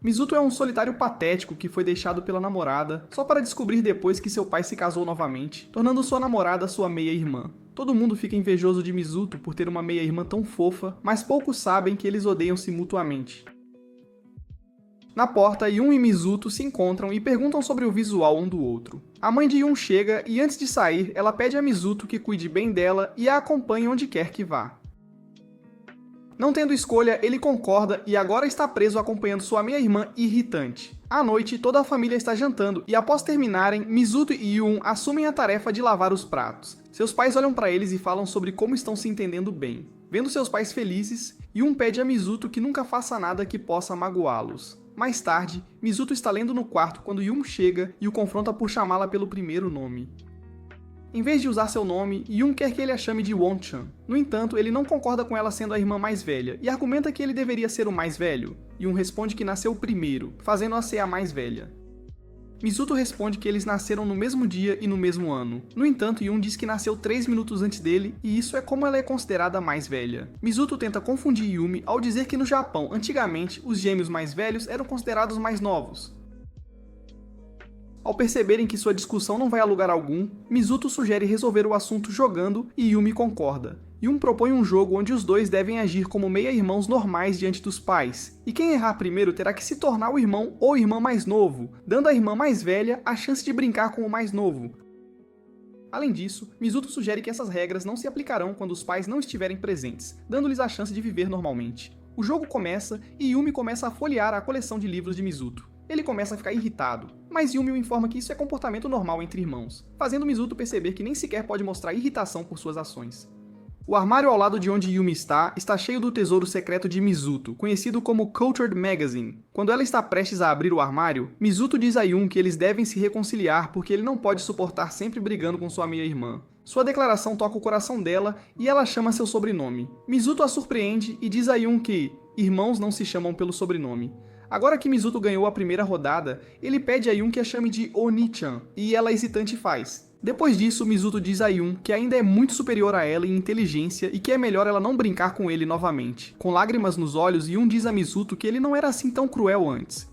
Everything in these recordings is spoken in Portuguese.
Mizuto é um solitário patético que foi deixado pela namorada só para descobrir depois que seu pai se casou novamente, tornando sua namorada sua meia-irmã. Todo mundo fica invejoso de Mizuto por ter uma meia-irmã tão fofa, mas poucos sabem que eles odeiam-se mutuamente. Na porta, Yun e Mizuto se encontram e perguntam sobre o visual um do outro. A mãe de Yun chega e antes de sair, ela pede a Mizuto que cuide bem dela e a acompanhe onde quer que vá. Não tendo escolha, ele concorda e agora está preso acompanhando sua meia-irmã irritante. À noite, toda a família está jantando e após terminarem, Mizuto e Yun assumem a tarefa de lavar os pratos. Seus pais olham para eles e falam sobre como estão se entendendo bem. Vendo seus pais felizes, Yun pede a Mizuto que nunca faça nada que possa magoá-los. Mais tarde, Mizuto está lendo no quarto quando Yun chega e o confronta por chamá-la pelo primeiro nome. Em vez de usar seu nome, Yun quer que ele a chame de Won-chan. No entanto, ele não concorda com ela sendo a irmã mais velha e argumenta que ele deveria ser o mais velho. Yun responde que nasceu primeiro, fazendo-a ser a mais velha. Mizuto responde que eles nasceram no mesmo dia e no mesmo ano. No entanto, Yun diz que nasceu 3 minutos antes dele, e isso é como ela é considerada a mais velha. Mizuto tenta confundir Yumi ao dizer que no Japão, antigamente, os gêmeos mais velhos eram considerados mais novos. Ao perceberem que sua discussão não vai a lugar algum, Mizuto sugere resolver o assunto jogando e Yumi concorda. Yun propõe um jogo onde os dois devem agir como meia-irmãos normais diante dos pais, e quem errar primeiro terá que se tornar o irmão ou irmã mais novo, dando à irmã mais velha a chance de brincar com o mais novo. Além disso, Mizuto sugere que essas regras não se aplicarão quando os pais não estiverem presentes, dando-lhes a chance de viver normalmente. O jogo começa e Yumi começa a folhear a coleção de livros de Mizuto. Ele começa a ficar irritado, mas Yumi o informa que isso é comportamento normal entre irmãos, fazendo Mizuto perceber que nem sequer pode mostrar irritação por suas ações. O armário ao lado de onde Yumi está cheio do tesouro secreto de Mizuto, conhecido como Cultured Magazine. Quando ela está prestes a abrir o armário, Mizuto diz a Yun que eles devem se reconciliar porque ele não pode suportar sempre brigando com sua meia-irmã. Sua declaração toca o coração dela e ela chama seu sobrenome. Mizuto a surpreende e diz a Yun que irmãos não se chamam pelo sobrenome. Agora que Mizuto ganhou a primeira rodada, ele pede a Yun que a chame de Oni-chan, e ela hesitante faz. Depois disso, Mizuto diz a Yun que ainda é muito superior a ela em inteligência e que é melhor ela não brincar com ele novamente. Com lágrimas nos olhos, Yun diz a Mizuto que ele não era assim tão cruel antes.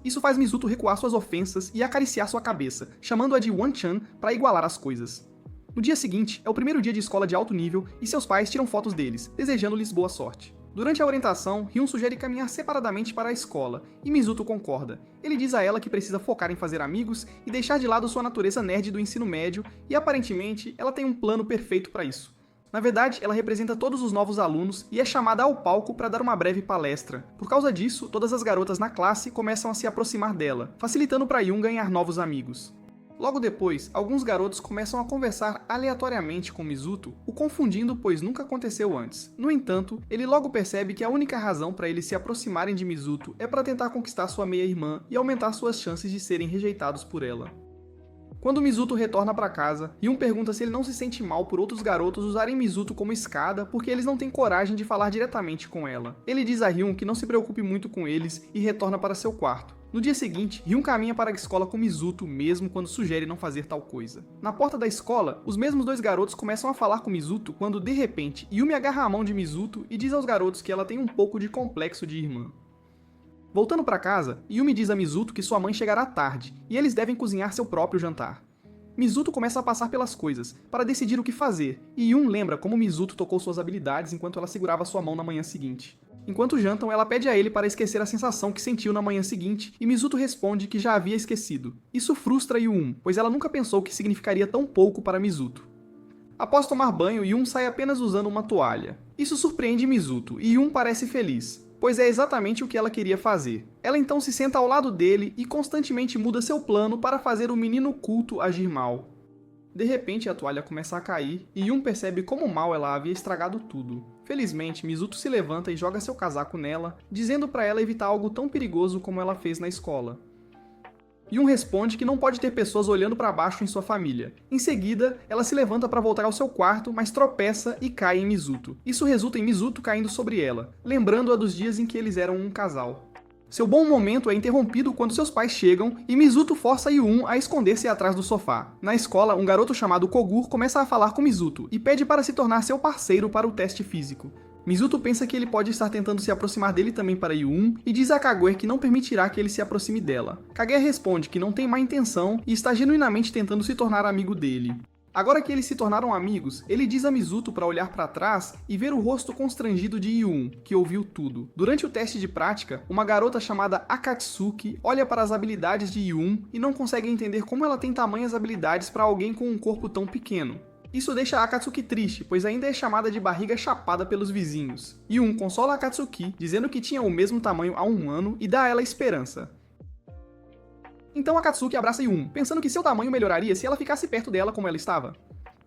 Isso faz Mizuto recuar suas ofensas e acariciar sua cabeça, chamando-a de Wan-chan para igualar as coisas. No dia seguinte, é o primeiro dia de escola de alto nível e seus pais tiram fotos deles, desejando-lhes boa sorte. Durante a orientação, Hyun sugere caminhar separadamente para a escola, e Mizuto concorda. Ele diz a ela que precisa focar em fazer amigos e deixar de lado sua natureza nerd do ensino médio, e aparentemente, ela tem um plano perfeito para isso. Na verdade, ela representa todos os novos alunos e é chamada ao palco para dar uma breve palestra. Por causa disso, todas as garotas na classe começam a se aproximar dela, facilitando para Hyun ganhar novos amigos. Logo depois, alguns garotos começam a conversar aleatoriamente com Mizuto, o confundindo pois nunca aconteceu antes. No entanto, ele logo percebe que a única razão para eles se aproximarem de Mizuto é para tentar conquistar sua meia-irmã e aumentar suas chances de serem rejeitados por ela. Quando Mizuto retorna para casa, Hyun pergunta se ele não se sente mal por outros garotos usarem Mizuto como escada porque eles não têm coragem de falar diretamente com ela. Ele diz a Hyun que não se preocupe muito com eles e retorna para seu quarto. No dia seguinte, Hyun caminha para a escola com Mizuto mesmo quando sugere não fazer tal coisa. Na porta da escola, os mesmos dois garotos começam a falar com Mizuto quando, de repente, Yumi agarra a mão de Mizuto e diz aos garotos que ela tem um pouco de complexo de irmã. Voltando para casa, Yumi diz a Mizuto que sua mãe chegará tarde e eles devem cozinhar seu próprio jantar. Mizuto começa a passar pelas coisas, para decidir o que fazer, e Yun lembra como Mizuto tocou suas habilidades enquanto ela segurava sua mão na manhã seguinte. Enquanto jantam, ela pede a ele para esquecer a sensação que sentiu na manhã seguinte, e Mizuto responde que já havia esquecido. Isso frustra Yun, pois ela nunca pensou que significaria tão pouco para Mizuto. Após tomar banho, Yun sai apenas usando uma toalha. Isso surpreende Mizuto, e Yun parece feliz, pois é exatamente o que ela queria fazer. Ela então se senta ao lado dele e constantemente muda seu plano para fazer o menino culto agir mal. De repente, a toalha começa a cair e Yun percebe como mal ela havia estragado tudo. Felizmente, Mizuto se levanta e joga seu casaco nela, dizendo para ela evitar algo tão perigoso como ela fez na escola. Yun responde que não pode ter pessoas olhando para baixo em sua família. Em seguida, ela se levanta para voltar ao seu quarto, mas tropeça e cai em Mizuto. Isso resulta em Mizuto caindo sobre ela, lembrando-a dos dias em que eles eram um casal. Seu bom momento é interrompido quando seus pais chegam e Mizuto força Yun a esconder-se atrás do sofá. Na escola, um garoto chamado Kogur começa a falar com Mizuto e pede para se tornar seu parceiro para o teste físico. Mizuto pensa que ele pode estar tentando se aproximar dele também para Yu-un e diz a Kaguya que não permitirá que ele se aproxime dela. Kaguya responde que não tem má intenção e está genuinamente tentando se tornar amigo dele. Agora que eles se tornaram amigos, ele diz a Mizuto para olhar para trás e ver o rosto constrangido de Yu-un, que ouviu tudo. Durante o teste de prática, uma garota chamada Akatsuki olha para as habilidades de Yu-un e não consegue entender como ela tem tamanhas habilidades para alguém com um corpo tão pequeno. Isso deixa a Akatsuki triste, pois ainda é chamada de barriga chapada pelos vizinhos. Yu-un consola a Akatsuki, dizendo que tinha o mesmo tamanho há um ano e dá a ela esperança. Então Akatsuki abraça Yu-un, pensando que seu tamanho melhoraria se ela ficasse perto dela como ela estava.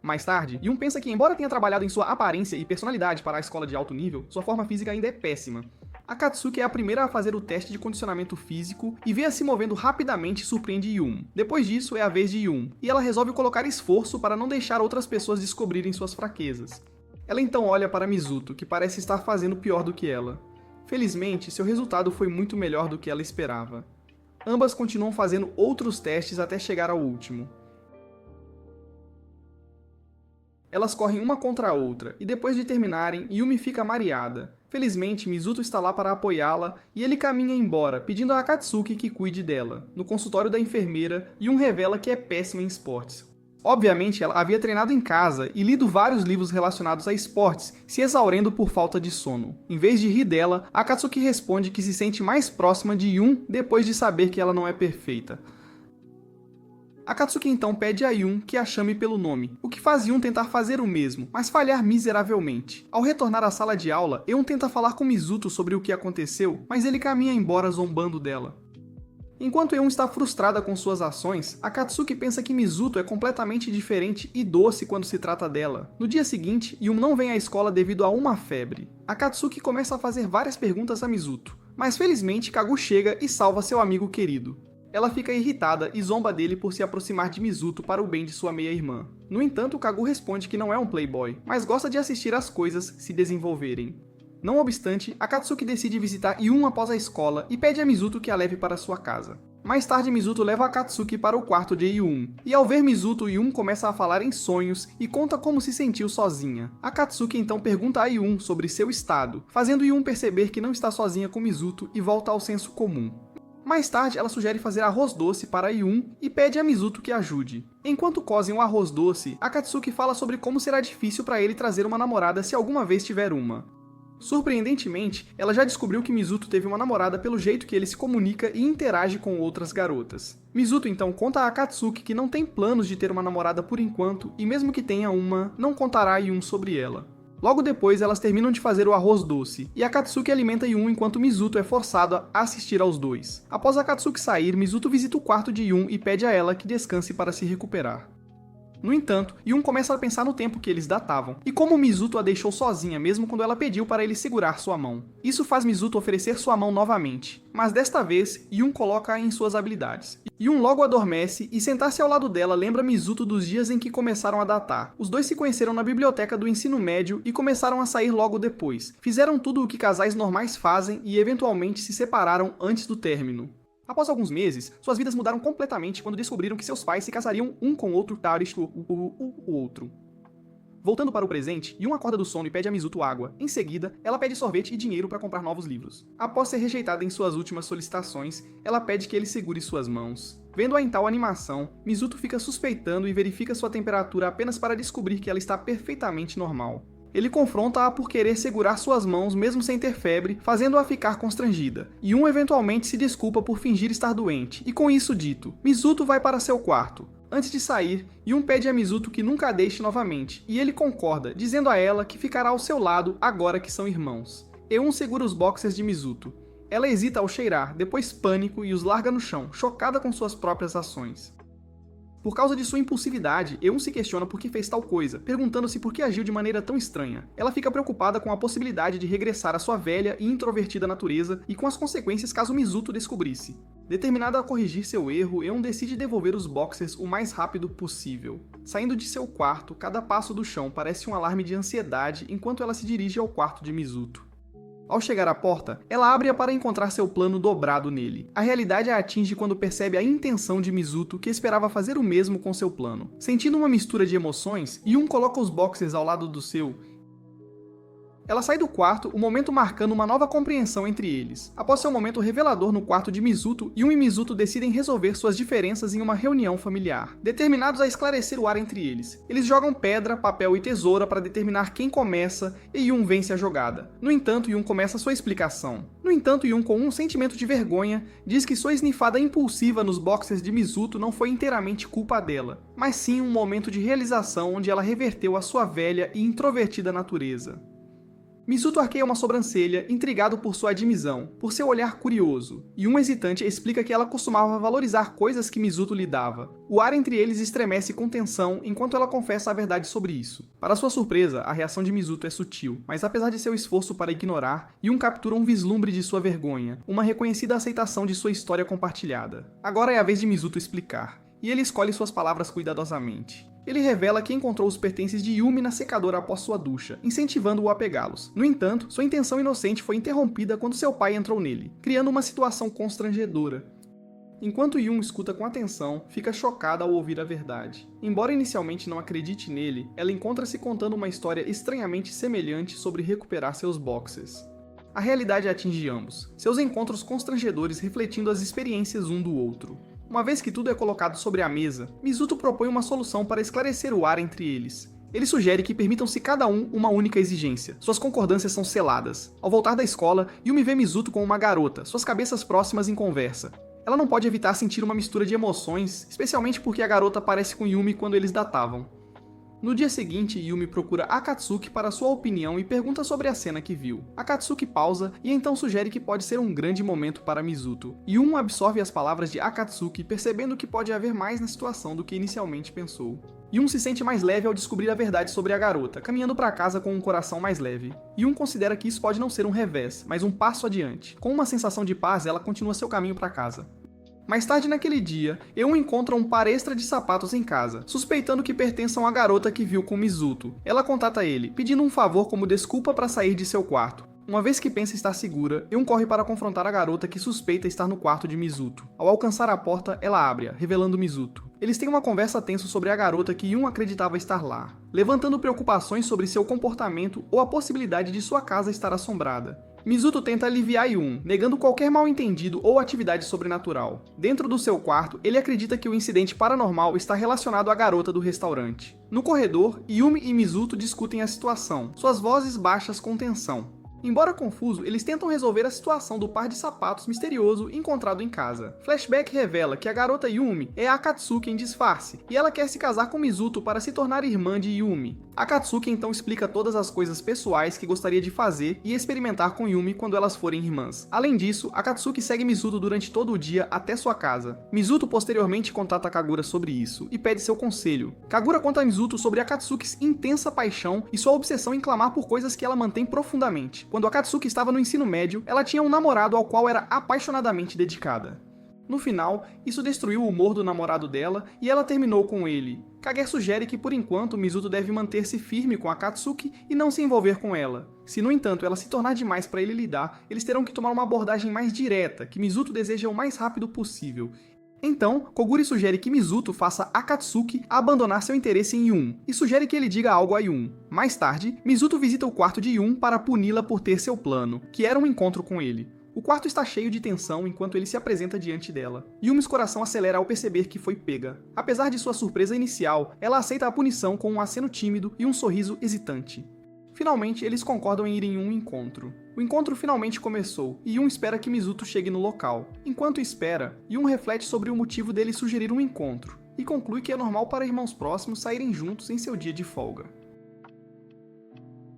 Mais tarde, Yu-un pensa que, embora tenha trabalhado em sua aparência e personalidade para a escola de alto nível, sua forma física ainda é péssima. Akatsuki é a primeira a fazer o teste de condicionamento físico e vê-a se movendo rapidamente e surpreende Yu-un. Depois disso, é a vez de Yu-un, e ela resolve colocar esforço para não deixar outras pessoas descobrirem suas fraquezas. Ela então olha para Mizuto, que parece estar fazendo pior do que ela. Felizmente, seu resultado foi muito melhor do que ela esperava. Ambas continuam fazendo outros testes até chegar ao último. Elas correm uma contra a outra, e depois de terminarem, Yumi fica mareada. Felizmente, Mizuto está lá para apoiá-la, e ele caminha embora, pedindo a Akatsuki que cuide dela. No consultório da enfermeira, Yun revela que é péssima em esportes. Obviamente, ela havia treinado em casa e lido vários livros relacionados a esportes, se exaurindo por falta de sono. Em vez de rir dela, Akatsuki responde que se sente mais próxima de Yun depois de saber que ela não é perfeita. Akatsuki então pede a Yun que a chame pelo nome, o que faz Yun tentar fazer o mesmo, mas falhar miseravelmente. Ao retornar à sala de aula, Yun tenta falar com Mizuto sobre o que aconteceu, mas ele caminha embora zombando dela. Enquanto Yun está frustrada com suas ações, Akatsuki pensa que Mizuto é completamente diferente e doce quando se trata dela. No dia seguinte, Yun não vem à escola devido a uma febre. Akatsuki começa a fazer várias perguntas a Mizuto, mas felizmente Kagu chega e salva seu amigo querido. Ela fica irritada e zomba dele por se aproximar de Mizuto para o bem de sua meia-irmã. No entanto, Kagu responde que não é um playboy, mas gosta de assistir as coisas se desenvolverem. Não obstante, Akatsuki decide visitar Yun após a escola e pede a Mizuto que a leve para sua casa. Mais tarde, Mizuto leva Akatsuki para o quarto de Yun, e ao ver Mizuto, Yun começa a falar em sonhos e conta como se sentiu sozinha. Akatsuki então pergunta a Yun sobre seu estado, fazendo Yun perceber que não está sozinha com Mizuto e volta ao senso comum. Mais tarde, ela sugere fazer arroz doce para Yun e pede a Mizuto que ajude. Enquanto cozem o arroz doce, Akatsuki fala sobre como será difícil para ele trazer uma namorada se alguma vez tiver uma. Surpreendentemente, ela já descobriu que Mizuto teve uma namorada pelo jeito que ele se comunica e interage com outras garotas. Mizuto então conta a Akatsuki que não tem planos de ter uma namorada por enquanto e mesmo que tenha uma, não contará a Yun sobre ela. Logo depois, elas terminam de fazer o arroz doce, e Akatsuki alimenta Yun enquanto Mizuto é forçado a assistir aos dois. Após Akatsuki sair, Mizuto visita o quarto de Yun e pede a ela que descanse para se recuperar. No entanto, Yun começa a pensar no tempo que eles datavam, e como Mizuto a deixou sozinha mesmo quando ela pediu para ele segurar sua mão. Isso faz Mizuto oferecer sua mão novamente, mas desta vez, Yun coloca-a em suas habilidades. Yun logo adormece e sentar-se ao lado dela lembra Mizuto dos dias em que começaram a datar. Os dois se conheceram na biblioteca do ensino médio e começaram a sair logo depois. Fizeram tudo o que casais normais fazem e eventualmente se separaram antes do término. Após alguns meses, suas vidas mudaram completamente quando descobriram que seus pais se casariam um com o outro, o outro. Voltando para o presente, Yun acorda do sono e pede a Mizuto água. Em seguida, ela pede sorvete e dinheiro para comprar novos livros. Após ser rejeitada em suas últimas solicitações, ela pede que ele segure suas mãos. Vendo-a em tal animação, Mizuto fica suspeitando e verifica sua temperatura apenas para descobrir que ela está perfeitamente normal. Ele confronta-a por querer segurar suas mãos mesmo sem ter febre, fazendo-a ficar constrangida. Yun eventualmente se desculpa por fingir estar doente, e com isso dito, Mizuto vai para seu quarto. Antes de sair, Yun pede a Mizuto que nunca a deixe novamente, e ele concorda, dizendo a ela que ficará ao seu lado agora que são irmãos. Eun segura os boxers de Mizuto. Ela hesita ao cheirar, depois pânico e os larga no chão, chocada com suas próprias ações. Por causa de sua impulsividade, Eun se questiona por que fez tal coisa, perguntando-se por que agiu de maneira tão estranha. Ela fica preocupada com a possibilidade de regressar à sua velha e introvertida natureza e com as consequências caso Mizuto descobrisse. Determinada a corrigir seu erro, Eun decide devolver os boxers o mais rápido possível. Saindo de seu quarto, cada passo do chão parece um alarme de ansiedade enquanto ela se dirige ao quarto de Mizuto. Ao chegar à porta, ela abre-a para encontrar seu plano dobrado nele. A realidade a atinge quando percebe a intenção de Mizuto, que esperava fazer o mesmo com seu plano. Sentindo uma mistura de emoções, Yun coloca os boxers ao lado do seu Ela sai do quarto, o momento marcando uma nova compreensão entre eles. Após seu momento revelador no quarto de Mizuto, Yumi e Mizuto decidem resolver suas diferenças em uma reunião familiar, determinados a esclarecer o ar entre eles. Eles jogam pedra, papel e tesoura para determinar quem começa e Yun vence a jogada. No entanto, Yun começa sua explicação. Yun, com um sentimento de vergonha, diz que sua esnifada impulsiva nos boxers de Mizuto não foi inteiramente culpa dela, mas sim um momento de realização onde ela reverteu a sua velha e introvertida natureza. Mizuto arqueia uma sobrancelha, intrigado por sua admissão, por seu olhar curioso, e um hesitante explica que ela costumava valorizar coisas que Mizuto lhe dava. O ar entre eles estremece com tensão enquanto ela confessa a verdade sobre isso. Para sua surpresa, a reação de Mizuto é sutil, mas apesar de seu esforço para ignorar, Yun captura um vislumbre de sua vergonha, uma reconhecida aceitação de sua história compartilhada. Agora é a vez de Mizuto explicar, e ele escolhe suas palavras cuidadosamente. Ele revela que encontrou os pertences de Yumi na secadora após sua ducha, incentivando-o a pegá-los. No entanto, sua intenção inocente foi interrompida quando seu pai entrou nele, criando uma situação constrangedora. Enquanto Yun escuta com atenção, fica chocada ao ouvir a verdade. Embora inicialmente não acredite nele, ela encontra-se contando uma história estranhamente semelhante sobre recuperar seus boxers. A realidade atinge ambos, seus encontros constrangedores refletindo as experiências um do outro. Uma vez que tudo é colocado sobre a mesa, Mizuto propõe uma solução para esclarecer o ar entre eles. Ele sugere que permitam-se cada um uma única exigência. Suas concordâncias são seladas. Ao voltar da escola, Yumi vê Mizuto com uma garota, suas cabeças próximas em conversa. Ela não pode evitar sentir uma mistura de emoções, especialmente porque a garota parece com Yumi quando eles datavam. No dia seguinte, Yumi procura Akatsuki para sua opinião e pergunta sobre a cena que viu. Akatsuki pausa e então sugere que pode ser um grande momento para Mizuto. Yun absorve as palavras de Akatsuki, percebendo que pode haver mais na situação do que inicialmente pensou. Yun se sente mais leve ao descobrir a verdade sobre a garota, caminhando para casa com um coração mais leve. Yun considera que isso pode não ser um revés, mas um passo adiante. Com uma sensação de paz, ela continua seu caminho para casa. Mais tarde naquele dia, Eun encontra um par extra de sapatos em casa, suspeitando que pertençam à garota que viu com Mizuto. Ela contata ele, pedindo um favor como desculpa para sair de seu quarto. Uma vez que pensa estar segura, Eun corre para confrontar a garota que suspeita estar no quarto de Mizuto. Ao alcançar a porta, ela abre-a, revelando Mizuto. Eles têm uma conversa tensa sobre a garota que Yun acreditava estar lá, levantando preocupações sobre seu comportamento ou a possibilidade de sua casa estar assombrada. Mizuto tenta aliviar Yun, negando qualquer mal-entendido ou atividade sobrenatural. Dentro do seu quarto, ele acredita que o incidente paranormal está relacionado à garota do restaurante. No corredor, Yumi e Mizuto discutem a situação, suas vozes baixas com tensão. Embora confuso, eles tentam resolver a situação do par de sapatos misterioso encontrado em casa. Flashback revela que a garota Yumi é Akatsuki em disfarce, e ela quer se casar com Mizuto para se tornar irmã de Yumi. Akatsuki então explica todas as coisas pessoais que gostaria de fazer e experimentar com Yumi quando elas forem irmãs. Além disso, Akatsuki segue Mizuto durante todo o dia até sua casa. Mizuto posteriormente contata Kagura sobre isso e pede seu conselho. Kagura conta a Mizuto sobre Akatsuki's intensa paixão e sua obsessão em clamar por coisas que ela mantém profundamente. Quando Akatsuki estava no ensino médio, ela tinha um namorado ao qual era apaixonadamente dedicada. No final, isso destruiu o humor do namorado dela e ela terminou com ele. Kage sugere que por enquanto Mizuto deve manter-se firme com Akatsuki e não se envolver com ela. Se no entanto ela se tornar demais para ele lidar, eles terão que tomar uma abordagem mais direta, que Mizuto deseja o mais rápido possível. Então, Koguri sugere que Mizuto faça Akatsuki abandonar seu interesse em Yun, e sugere que ele diga algo a Yun. Mais tarde, Mizuto visita o quarto de Yun para puni-la por ter seu plano, que era um encontro com ele. O quarto está cheio de tensão enquanto ele se apresenta diante dela. Yumi's coração acelera ao perceber que foi pega. Apesar de sua surpresa inicial, ela aceita a punição com um aceno tímido e um sorriso hesitante. Finalmente, eles concordam em ir em um encontro. O encontro finalmente começou, e Yun espera que Mizuto chegue no local. Enquanto espera, Yun reflete sobre o motivo dele sugerir um encontro, e conclui que é normal para irmãos próximos saírem juntos em seu dia de folga.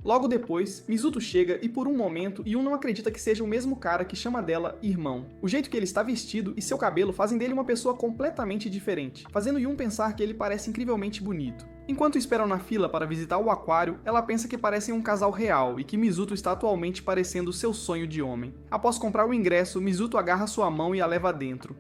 Logo depois, Mizuto chega e por um momento, Yun não acredita que seja o mesmo cara que chama dela irmão. O jeito que ele está vestido e seu cabelo fazem dele uma pessoa completamente diferente, fazendo Yun pensar que ele parece incrivelmente bonito. Enquanto esperam na fila para visitar o aquário, ela pensa que parecem um casal real e que Mizuto está atualmente parecendo seu sonho de homem. Após comprar o ingresso, Mizuto agarra sua mão e a leva dentro.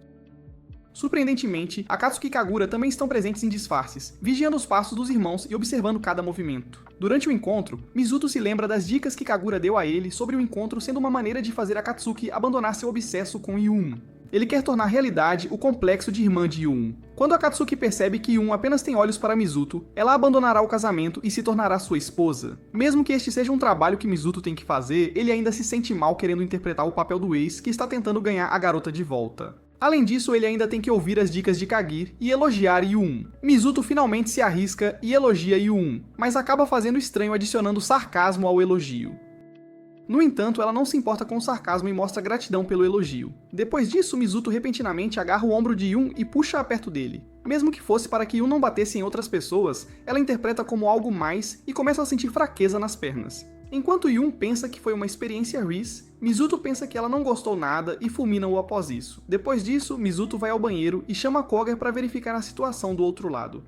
Surpreendentemente, Akatsuki e Kagura também estão presentes em disfarces, vigiando os passos dos irmãos e observando cada movimento. Durante o encontro, Mizuto se lembra das dicas que Kagura deu a ele sobre o encontro sendo uma maneira de fazer Akatsuki abandonar seu obsesso com Yun. Ele quer tornar realidade o complexo de irmã de Yoon. Quando Akatsuki percebe que Yoon apenas tem olhos para Mizuto, ela abandonará o casamento e se tornará sua esposa. Mesmo que este seja um trabalho que Mizuto tem que fazer, ele ainda se sente mal querendo interpretar o papel do ex que está tentando ganhar a garota de volta. Além disso, ele ainda tem que ouvir as dicas de Kagir e elogiar Yoon. Mizuto finalmente se arrisca e elogia Yoon, mas acaba fazendo estranho adicionando sarcasmo ao elogio. No entanto, ela não se importa com o sarcasmo e mostra gratidão pelo elogio. Depois disso, Mizuto repentinamente agarra o ombro de Yoon e puxa-a perto dele. Mesmo que fosse para que Yoon não batesse em outras pessoas, ela interpreta como algo mais e começa a sentir fraqueza nas pernas. Enquanto Yoon pensa que foi uma experiência Reese, Mizuto pensa que ela não gostou nada e fulmina-o após isso. Depois disso, Mizuto vai ao banheiro e chama Koga para verificar a situação do outro lado.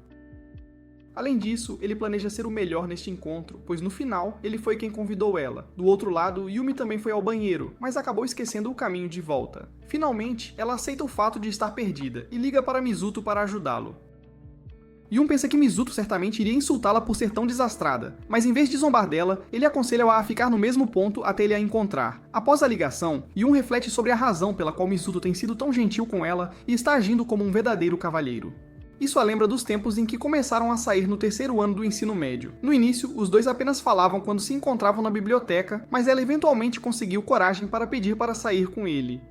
Além disso, ele planeja ser o melhor neste encontro, pois no final, ele foi quem convidou ela. Do outro lado, Yumi também foi ao banheiro, mas acabou esquecendo o caminho de volta. Finalmente, ela aceita o fato de estar perdida e liga para Mizuto para ajudá-lo. Yoon pensa que Mizuto certamente iria insultá-la por ser tão desastrada, mas em vez de zombar dela, ele aconselha-a a ficar no mesmo ponto até ele a encontrar. Após a ligação, Yoon reflete sobre a razão pela qual Mizuto tem sido tão gentil com ela e está agindo como um verdadeiro cavalheiro. Isso a lembra dos tempos em que começaram a sair no terceiro ano do ensino médio. No início, os dois apenas falavam quando se encontravam na biblioteca, mas ela eventualmente conseguiu coragem para pedir para sair com ele.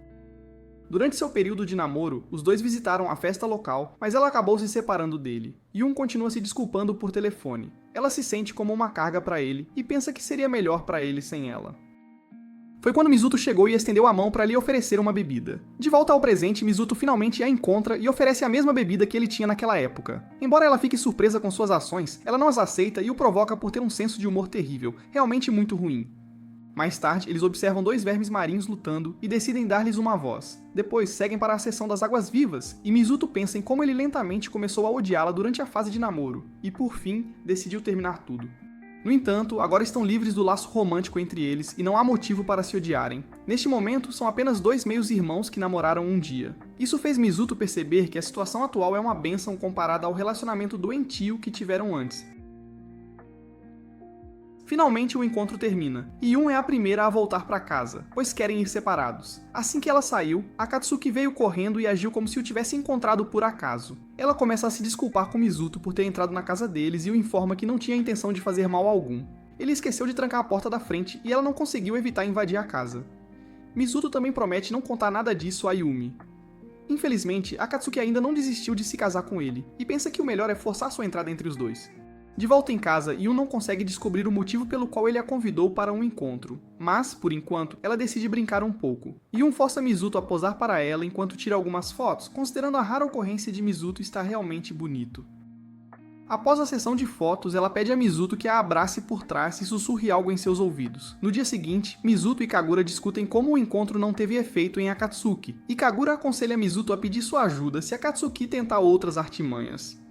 Durante seu período de namoro, os dois visitaram a festa local, mas ela acabou se separando dele. Yoon continua se desculpando por telefone. Ela se sente como uma carga para ele e pensa que seria melhor para ele sem ela. Foi quando Mizuto chegou e estendeu a mão para lhe oferecer uma bebida. De volta ao presente, Mizuto finalmente a encontra e oferece a mesma bebida que ele tinha naquela época. Embora ela fique surpresa com suas ações, ela não as aceita e o provoca por ter um senso de humor terrível, realmente muito ruim. Mais tarde, eles observam dois vermes marinhos lutando e decidem dar-lhes uma voz. Depois, seguem para a seção das águas-vivas, e Mizuto pensa em como ele lentamente começou a odiá-la durante a fase de namoro, e por fim, decidiu terminar tudo. No entanto, agora estão livres do laço romântico entre eles e não há motivo para se odiarem. Neste momento, são apenas dois meios-irmãos que namoraram um dia. Isso fez Mizuto perceber que a situação atual é uma bênção comparada ao relacionamento doentio que tiveram antes. Finalmente o encontro termina, e Yoon é a primeira a voltar para casa, pois querem ir separados. Assim que ela saiu, Akatsuki veio correndo e agiu como se o tivesse encontrado por acaso. Ela começa a se desculpar com Mizuto por ter entrado na casa deles e o informa que não tinha intenção de fazer mal algum. Ele esqueceu de trancar a porta da frente e ela não conseguiu evitar invadir a casa. Mizuto também promete não contar nada disso a Yumi. Infelizmente, Akatsuki ainda não desistiu de se casar com ele, e pensa que o melhor é forçar sua entrada entre os dois. De volta em casa, Yoon não consegue descobrir o motivo pelo qual ele a convidou para um encontro, mas, por enquanto, ela decide brincar um pouco. Yoon força Mizuto a posar para ela enquanto tira algumas fotos, considerando a rara ocorrência de Mizuto estar realmente bonito. Após a sessão de fotos, ela pede a Mizuto que a abrace por trás e sussurre algo em seus ouvidos. No dia seguinte, Mizuto e Kagura discutem como o encontro não teve efeito em Akatsuki, e Kagura aconselha Mizuto a pedir sua ajuda se Akatsuki tentar outras artimanhas.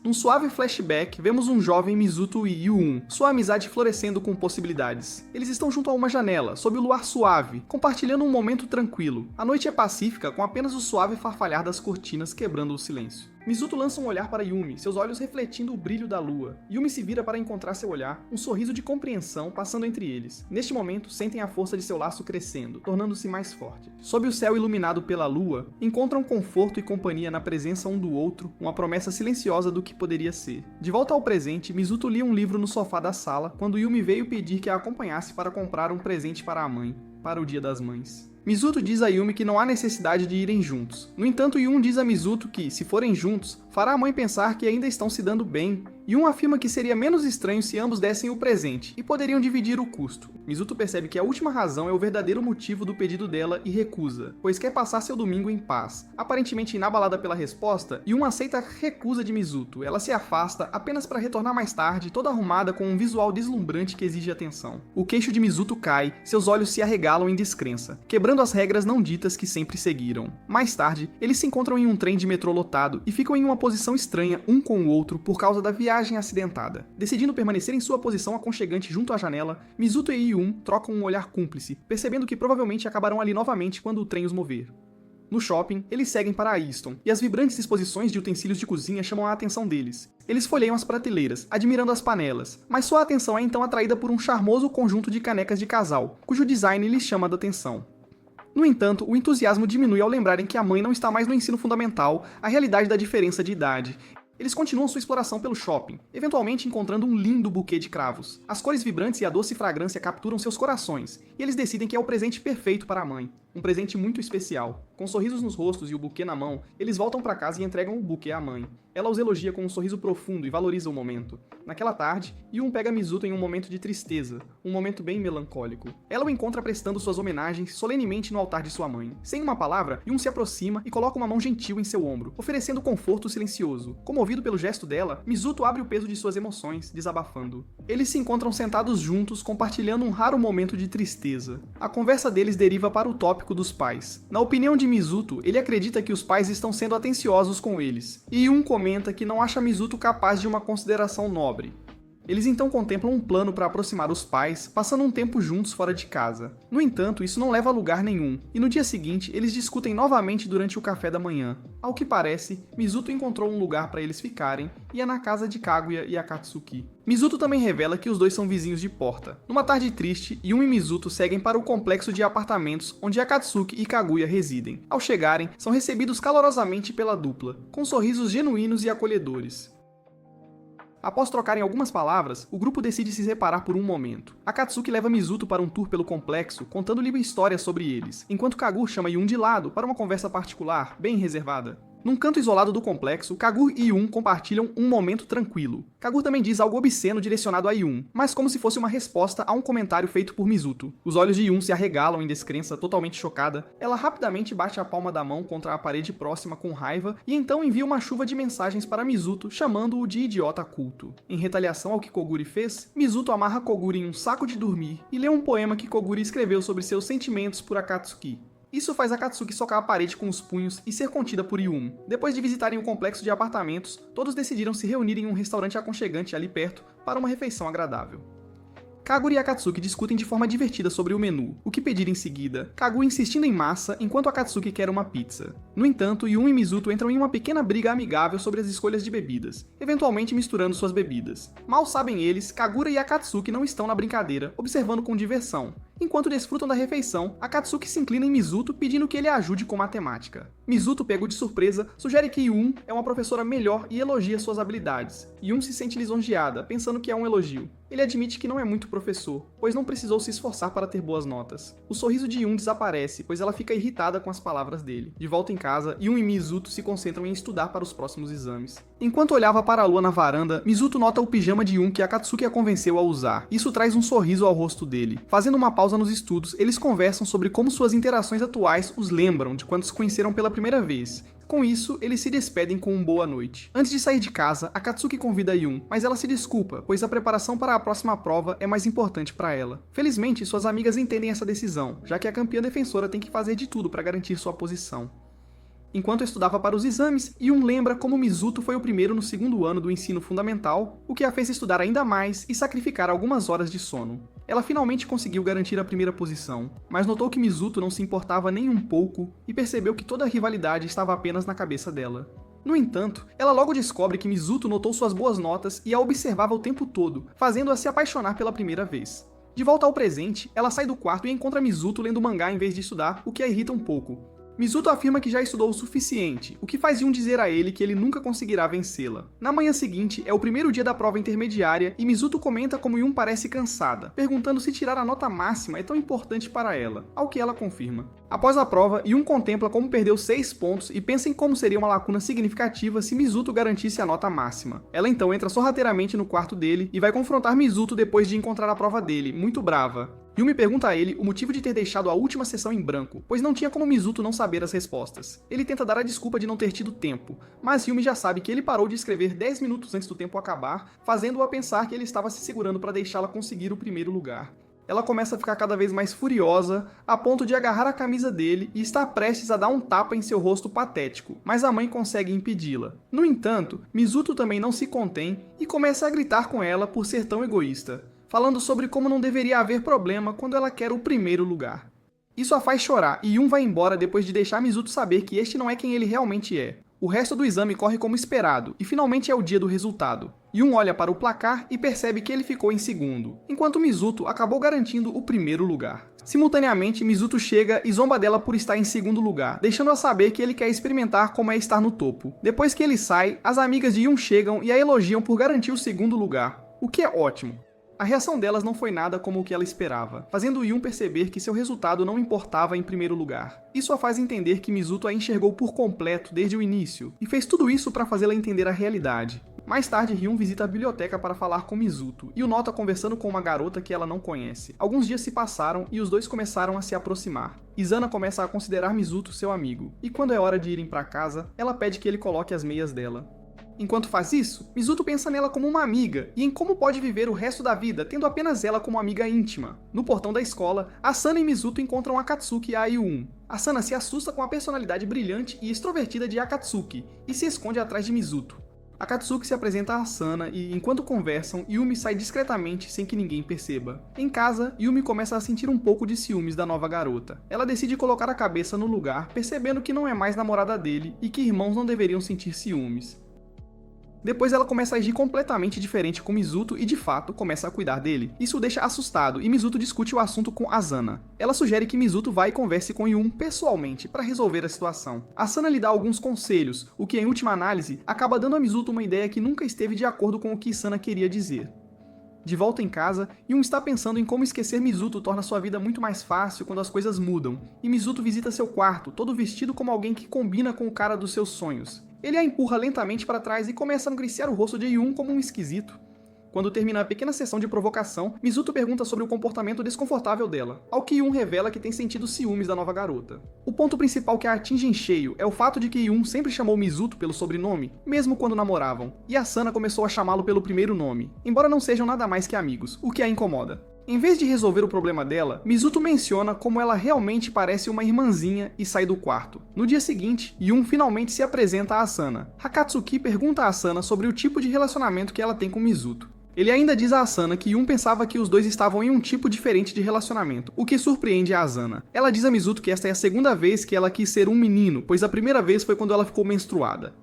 Num suave flashback, vemos um jovem Mizuto e Yoon, sua amizade florescendo com possibilidades. Eles estão junto a uma janela, sob o luar suave, compartilhando um momento tranquilo. A noite é pacífica, com apenas o suave farfalhar das cortinas quebrando o silêncio. Mizuto lança um olhar para Yumi, seus olhos refletindo o brilho da lua. Yumi se vira para encontrar seu olhar, um sorriso de compreensão passando entre eles. Neste momento, sentem a força de seu laço crescendo, tornando-se mais forte. Sob o céu iluminado pela lua, encontram conforto e companhia na presença um do outro, uma promessa silenciosa do que poderia ser. De volta ao presente, Mizuto lia um livro no sofá da sala, quando Yumi veio pedir que a acompanhasse para comprar um presente para a mãe, para o Dia das Mães. Mizuto diz a Yumi que não há necessidade de irem juntos. No entanto, Yoon diz a Mizuto que, se forem juntos, fará a mãe pensar que ainda estão se dando bem. Yoon afirma que seria menos estranho se ambos dessem o presente, e poderiam dividir o custo. Mizuto percebe que a última razão é o verdadeiro motivo do pedido dela e recusa, pois quer passar seu domingo em paz. Aparentemente inabalada pela resposta, Yoon aceita a recusa de Mizuto. Ela se afasta apenas para retornar mais tarde, toda arrumada com um visual deslumbrante que exige atenção. O queixo de Mizuto cai, seus olhos se arregalam em descrença, quebrando as regras não ditas que sempre seguiram. Mais tarde, eles se encontram em um trem de metrô lotado e ficam em uma posição estranha um com o outro por causa da viagem acidentada. Decidindo permanecer em sua posição aconchegante junto à janela, Mizuto e Yoon trocam um olhar cúmplice, percebendo que provavelmente acabarão ali novamente quando o trem os mover. No shopping, eles seguem para a Easton, e as vibrantes exposições de utensílios de cozinha chamam a atenção deles. Eles folheiam as prateleiras, admirando as panelas, mas sua atenção é então atraída por um charmoso conjunto de canecas de casal, cujo design lhes chama a atenção. No entanto, o entusiasmo diminui ao lembrarem que a mãe não está mais no ensino fundamental, a realidade da diferença de idade. Eles continuam sua exploração pelo shopping, eventualmente encontrando um lindo buquê de cravos. As cores vibrantes e a doce fragrância capturam seus corações, e eles decidem que é o presente perfeito para a mãe. Um presente muito especial. Com sorrisos nos rostos e o buquê na mão, eles voltam para casa e entregam o buquê à mãe. Ela os elogia com um sorriso profundo e valoriza o momento. Naquela tarde, Yun pega Mizuto em um momento de tristeza, um momento bem melancólico. Ela o encontra prestando suas homenagens solenemente no altar de sua mãe. Sem uma palavra, Yun se aproxima e coloca uma mão gentil em seu ombro, oferecendo conforto silencioso. Comovido pelo gesto dela, Mizuto abre o peso de suas emoções, desabafando. Eles se encontram sentados juntos, compartilhando um raro momento de tristeza. A conversa deles deriva para o tópico dos pais. Na opinião de Mizuto, ele acredita que os pais estão sendo atenciosos com eles, e Yun comenta que não acha Mizuto capaz de uma consideração nobre. Eles então contemplam um plano para aproximar os pais, passando um tempo juntos fora de casa. No entanto, isso não leva a lugar nenhum, e no dia seguinte eles discutem novamente durante o café da manhã. Ao que parece, Mizuto encontrou um lugar para eles ficarem, e é na casa de Kaguya e Akatsuki. Mizuto também revela que os dois são vizinhos de porta. Numa tarde triste, Yun e Mizuto seguem para o complexo de apartamentos onde Akatsuki e Kaguya residem. Ao chegarem, são recebidos calorosamente pela dupla, com sorrisos genuínos e acolhedores. Após trocarem algumas palavras, o grupo decide se separar por um momento. Akatsuki leva Mizuto para um tour pelo complexo, contando-lhe histórias sobre eles, enquanto Kagur chama Yun de lado para uma conversa particular, bem reservada. Num canto isolado do complexo, Kagur e Yun compartilham um momento tranquilo. Kagur também diz algo obsceno direcionado a Yun, mas como se fosse uma resposta a um comentário feito por Mizuto. Os olhos de Yun se arregalam em descrença, totalmente chocada. Ela rapidamente bate a palma da mão contra a parede próxima com raiva e então envia uma chuva de mensagens para Mizuto, chamando-o de idiota culto. Em retaliação ao que Koguri fez, Mizuto amarra Koguri em um saco de dormir e lê um poema que Koguri escreveu sobre seus sentimentos por Akatsuki. Isso faz Akatsuki socar a parede com os punhos e ser contida por Yun. Depois de visitarem o complexo de apartamentos, todos decidiram se reunir em um restaurante aconchegante ali perto para uma refeição agradável. Kaguya e Akatsuki discutem de forma divertida sobre o menu, o que pedir em seguida, Kaguya insistindo em massa enquanto Akatsuki quer uma pizza. No entanto, Yun e Mizuto entram em uma pequena briga amigável sobre as escolhas de bebidas, eventualmente misturando suas bebidas. Mal sabem eles, Kaguya e Akatsuki não estão na brincadeira, observando com diversão. Enquanto desfrutam da refeição, Akatsuki se inclina em Mizuto pedindo que ele a ajude com matemática. Mizuto, pego de surpresa, sugere que Yun é uma professora melhor e elogia suas habilidades. Yun se sente lisonjeada, pensando que é um elogio. Ele admite que não é muito professor, pois não precisou se esforçar para ter boas notas. O sorriso de Yun desaparece, pois ela fica irritada com as palavras dele. De volta em casa, Yun e Mizuto se concentram em estudar para os próximos exames. Enquanto olhava para a lua na varanda, Mizuto nota o pijama de Yun que Akatsuki a convenceu a usar. Isso traz um sorriso ao rosto dele. Fazendo uma pausa nos estudos, eles conversam sobre como suas interações atuais os lembram de quando se conheceram pela primeira vez. Com isso, eles se despedem com um boa noite. Antes de sair de casa, Akatsuki convida Yun, mas ela se desculpa, pois a preparação para a próxima prova é mais importante para ela. Felizmente, suas amigas entendem essa decisão, já que a campeã defensora tem que fazer de tudo para garantir sua posição. Enquanto estudava para os exames, Yun lembra como Mizuto foi o primeiro no segundo ano do ensino fundamental, o que a fez estudar ainda mais e sacrificar algumas horas de sono. Ela finalmente conseguiu garantir a primeira posição, mas notou que Mizuto não se importava nem um pouco e percebeu que toda a rivalidade estava apenas na cabeça dela. No entanto, ela logo descobre que Mizuto notou suas boas notas e a observava o tempo todo, fazendo-a se apaixonar pela primeira vez. De volta ao presente, ela sai do quarto e encontra Mizuto lendo mangá em vez de estudar, o que a irrita um pouco. Mizuto afirma que já estudou o suficiente, o que faz Yun dizer a ele que ele nunca conseguirá vencê-la. Na manhã seguinte, é o primeiro dia da prova intermediária e Mizuto comenta como Yun parece cansada, perguntando se tirar a nota máxima é tão importante para ela, ao que ela confirma. Após a prova, Yun contempla como perdeu 6 pontos e pensa em como seria uma lacuna significativa se Mizuto garantisse a nota máxima. Ela então entra sorrateiramente no quarto dele e vai confrontar Mizuto depois de encontrar a prova dele, muito brava. Yumi pergunta a ele o motivo de ter deixado a última sessão em branco, pois não tinha como Mizuto não saber as respostas. Ele tenta dar a desculpa de não ter tido tempo, mas Yumi já sabe que ele parou de escrever 10 minutos antes do tempo acabar, fazendo-a pensar que ele estava se segurando para deixá-la conseguir o primeiro lugar. Ela começa a ficar cada vez mais furiosa, a ponto de agarrar a camisa dele e estar prestes a dar um tapa em seu rosto patético, mas a mãe consegue impedi-la. No entanto, Mizuto também não se contém e começa a gritar com ela por ser tão egoísta, falando sobre como não deveria haver problema quando ela quer o primeiro lugar. Isso a faz chorar e Yun vai embora depois de deixar Mizuto saber que este não é quem ele realmente é. O resto do exame corre como esperado, e finalmente é o dia do resultado. Yun olha para o placar e percebe que ele ficou em segundo, enquanto Mizuto acabou garantindo o primeiro lugar. Simultaneamente, Mizuto chega e zomba dela por estar em segundo lugar, deixando-a saber que ele quer experimentar como é estar no topo. Depois que ele sai, as amigas de Yun chegam e a elogiam por garantir o segundo lugar, o que é ótimo. A reação delas não foi nada como o que ela esperava, fazendo Yun perceber que seu resultado não importava em primeiro lugar. Isso a faz entender que Mizuto a enxergou por completo desde o início, e fez tudo isso para fazê-la entender a realidade. Mais tarde, Ryun visita a biblioteca para falar com Mizuto, e o nota conversando com uma garota que ela não conhece. Alguns dias se passaram e os dois começaram a se aproximar. Izana começa a considerar Mizuto seu amigo, e quando é hora de irem para casa, ela pede que ele coloque as meias dela. Enquanto faz isso, Mizuto pensa nela como uma amiga, e em como pode viver o resto da vida tendo apenas ela como amiga íntima. No portão da escola, Asana e Mizuto encontram Akatsuki e Ayuun. Asana se assusta com a personalidade brilhante e extrovertida de Akatsuki, e se esconde atrás de Mizuto. Akatsuki se apresenta a Asana e, enquanto conversam, Yumi sai discretamente sem que ninguém perceba. Em casa, Yumi começa a sentir um pouco de ciúmes da nova garota. Ela decide colocar a cabeça no lugar, percebendo que não é mais namorada dele e que irmãos não deveriam sentir ciúmes. Depois ela começa a agir completamente diferente com Mizuto e, de fato, começa a cuidar dele. Isso o deixa assustado e Mizuto discute o assunto com Asana. Ela sugere que Mizuto vá e converse com Yun pessoalmente para resolver a situação. Asana lhe dá alguns conselhos, o que, em última análise, acaba dando a Mizuto uma ideia que nunca esteve de acordo com o que Asana queria dizer. De volta em casa, Yun está pensando em como esquecer Mizuto torna sua vida muito mais fácil quando as coisas mudam, e Mizuto visita seu quarto, todo vestido como alguém que combina com o cara dos seus sonhos. Ele a empurra lentamente para trás e começa a acariciar o rosto de Yun como um esquisito. Quando termina a pequena sessão de provocação, Mizuto pergunta sobre o comportamento desconfortável dela, ao que Yun revela que tem sentido ciúmes da nova garota. O ponto principal que a atinge em cheio é o fato de que Yun sempre chamou Mizuto pelo sobrenome, mesmo quando namoravam, e Asana começou a chamá-lo pelo primeiro nome, embora não sejam nada mais que amigos, o que a incomoda. Em vez de resolver o problema dela, Mizuto menciona como ela realmente parece uma irmãzinha e sai do quarto. No dia seguinte, Yun finalmente se apresenta a Asana. Akatsuki pergunta a Asana sobre o tipo de relacionamento que ela tem com Mizuto. Ele ainda diz a Asana que Yun pensava que os dois estavam em um tipo diferente de relacionamento, o que surpreende a Asana. Ela diz a Mizuto que esta é a segunda vez que ela quis ser um menino, pois a primeira vez foi quando ela ficou menstruada.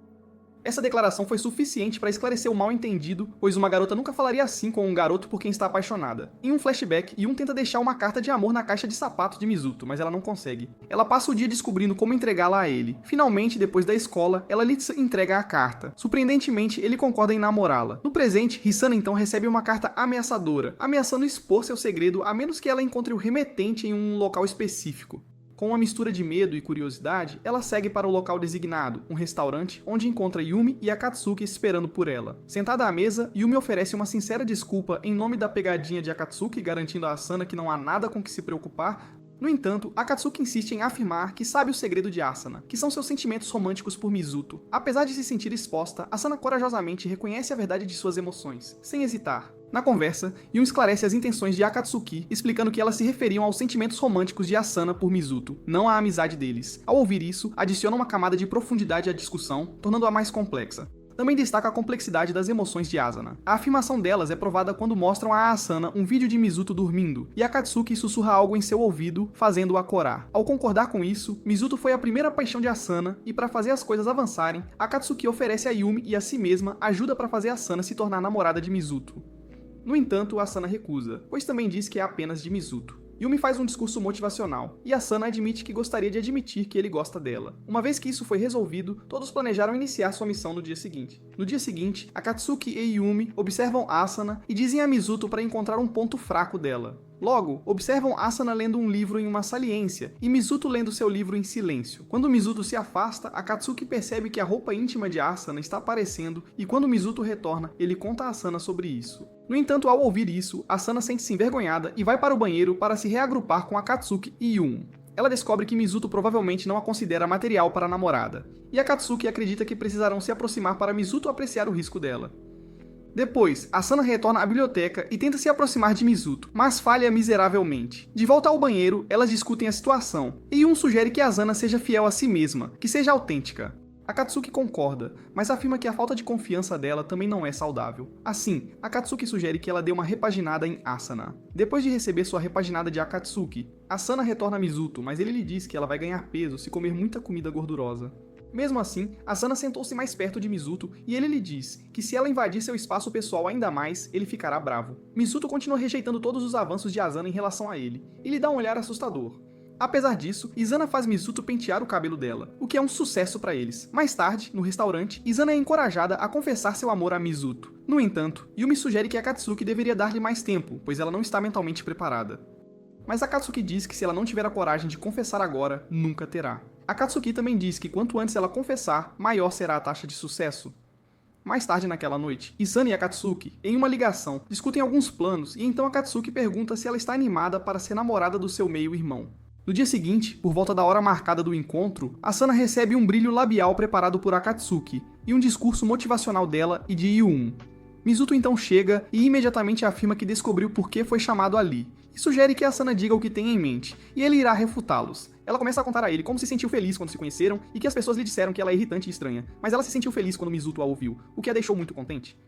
Essa declaração foi suficiente para esclarecer o mal-entendido, pois uma garota nunca falaria assim com um garoto por quem está apaixonada. Em um flashback, Yun tenta deixar uma carta de amor na caixa de sapato de Mizuto, mas ela não consegue. Ela passa o dia descobrindo como entregá-la a ele. Finalmente, depois da escola, ela lhe entrega a carta. Surpreendentemente, ele concorda em namorá-la. No presente, Hisana então recebe uma carta ameaçadora, ameaçando expor seu segredo a menos que ela encontre o remetente em um local específico. Com uma mistura de medo e curiosidade, ela segue para o local designado, um restaurante, onde encontra Yumi e Akatsuki esperando por ela. Sentada à mesa, Yumi oferece uma sincera desculpa em nome da pegadinha de Akatsuki, garantindo a Asana que não há nada com que se preocupar. No entanto, Akatsuki insiste em afirmar que sabe o segredo de Asana, que são seus sentimentos românticos por Mizuto. Apesar de se sentir exposta, Asana corajosamente reconhece a verdade de suas emoções, sem hesitar. Na conversa, Yun esclarece as intenções de Akatsuki, explicando que elas se referiam aos sentimentos românticos de Asana por Mizuto, não à amizade deles. Ao ouvir isso, adiciona uma camada de profundidade à discussão, tornando-a mais complexa. Também destaca a complexidade das emoções de Asana. A afirmação delas é provada quando mostram a Asana um vídeo de Mizuto dormindo, e Akatsuki sussurra algo em seu ouvido, fazendo-a corar. Ao concordar com isso, Mizuto foi a primeira paixão de Asana, e para fazer as coisas avançarem, Akatsuki oferece a Yumi e a si mesma ajuda para fazer Asana se tornar namorada de Mizuto. No entanto, Asana recusa, pois também diz que é apenas de Mizuto. Yumi faz um discurso motivacional, e Asana admite que gostaria de admitir que ele gosta dela. Uma vez que isso foi resolvido, todos planejaram iniciar sua missão no dia seguinte. No dia seguinte, Akatsuki e Yumi observam Asana e dizem a Mizuto para encontrar um ponto fraco dela. Logo, observam Asana lendo um livro em uma saliência, e Mizuto lendo seu livro em silêncio. Quando Mizuto se afasta, Akatsuki percebe que a roupa íntima de Asana está aparecendo, e quando Mizuto retorna, ele conta a Asana sobre isso. No entanto, ao ouvir isso, Asana sente-se envergonhada e vai para o banheiro para se reagrupar com Akatsuki e Yun. Ela descobre que Mizuto provavelmente não a considera material para a namorada, e Akatsuki acredita que precisarão se aproximar para Mizuto apreciar o risco dela. Depois, Asana retorna à biblioteca e tenta se aproximar de Mizuto, mas falha miseravelmente. De volta ao banheiro, elas discutem a situação, e Yun sugere que Asana seja fiel a si mesma, que seja autêntica. Akatsuki concorda, mas afirma que a falta de confiança dela também não é saudável. Assim, Akatsuki sugere que ela dê uma repaginada em Asana. Depois de receber sua repaginada de Akatsuki, Asana retorna a Mizuto, mas ele lhe diz que ela vai ganhar peso se comer muita comida gordurosa. Mesmo assim, Asana sentou-se mais perto de Mizuto e ele lhe diz que se ela invadir seu espaço pessoal ainda mais, ele ficará bravo. Mizuto continua rejeitando todos os avanços de Asana em relação a ele, e lhe dá um olhar assustador. Apesar disso, Izana faz Mizuto pentear o cabelo dela, o que é um sucesso para eles. Mais tarde, no restaurante, Izana é encorajada a confessar seu amor a Mizuto. No entanto, Yumi sugere que Akatsuki deveria dar-lhe mais tempo, pois ela não está mentalmente preparada. Mas Akatsuki diz que se ela não tiver a coragem de confessar agora, nunca terá. Akatsuki também diz que quanto antes ela confessar, maior será a taxa de sucesso. Mais tarde naquela noite, Izana e Akatsuki, em uma ligação, discutem alguns planos e então Akatsuki pergunta se ela está animada para ser namorada do seu meio-irmão. No dia seguinte, por volta da hora marcada do encontro, Asana recebe um brilho labial preparado por Akatsuki e um discurso motivacional dela e de Yuun. Mizuto então chega e imediatamente afirma que descobriu por que foi chamado ali, e sugere que Asana diga o que tem em mente, e ele irá refutá-los. Ela começa a contar a ele como se sentiu feliz quando se conheceram e que as pessoas lhe disseram que ela é irritante e estranha, mas ela se sentiu feliz quando Mizuto a ouviu, o que a deixou muito contente.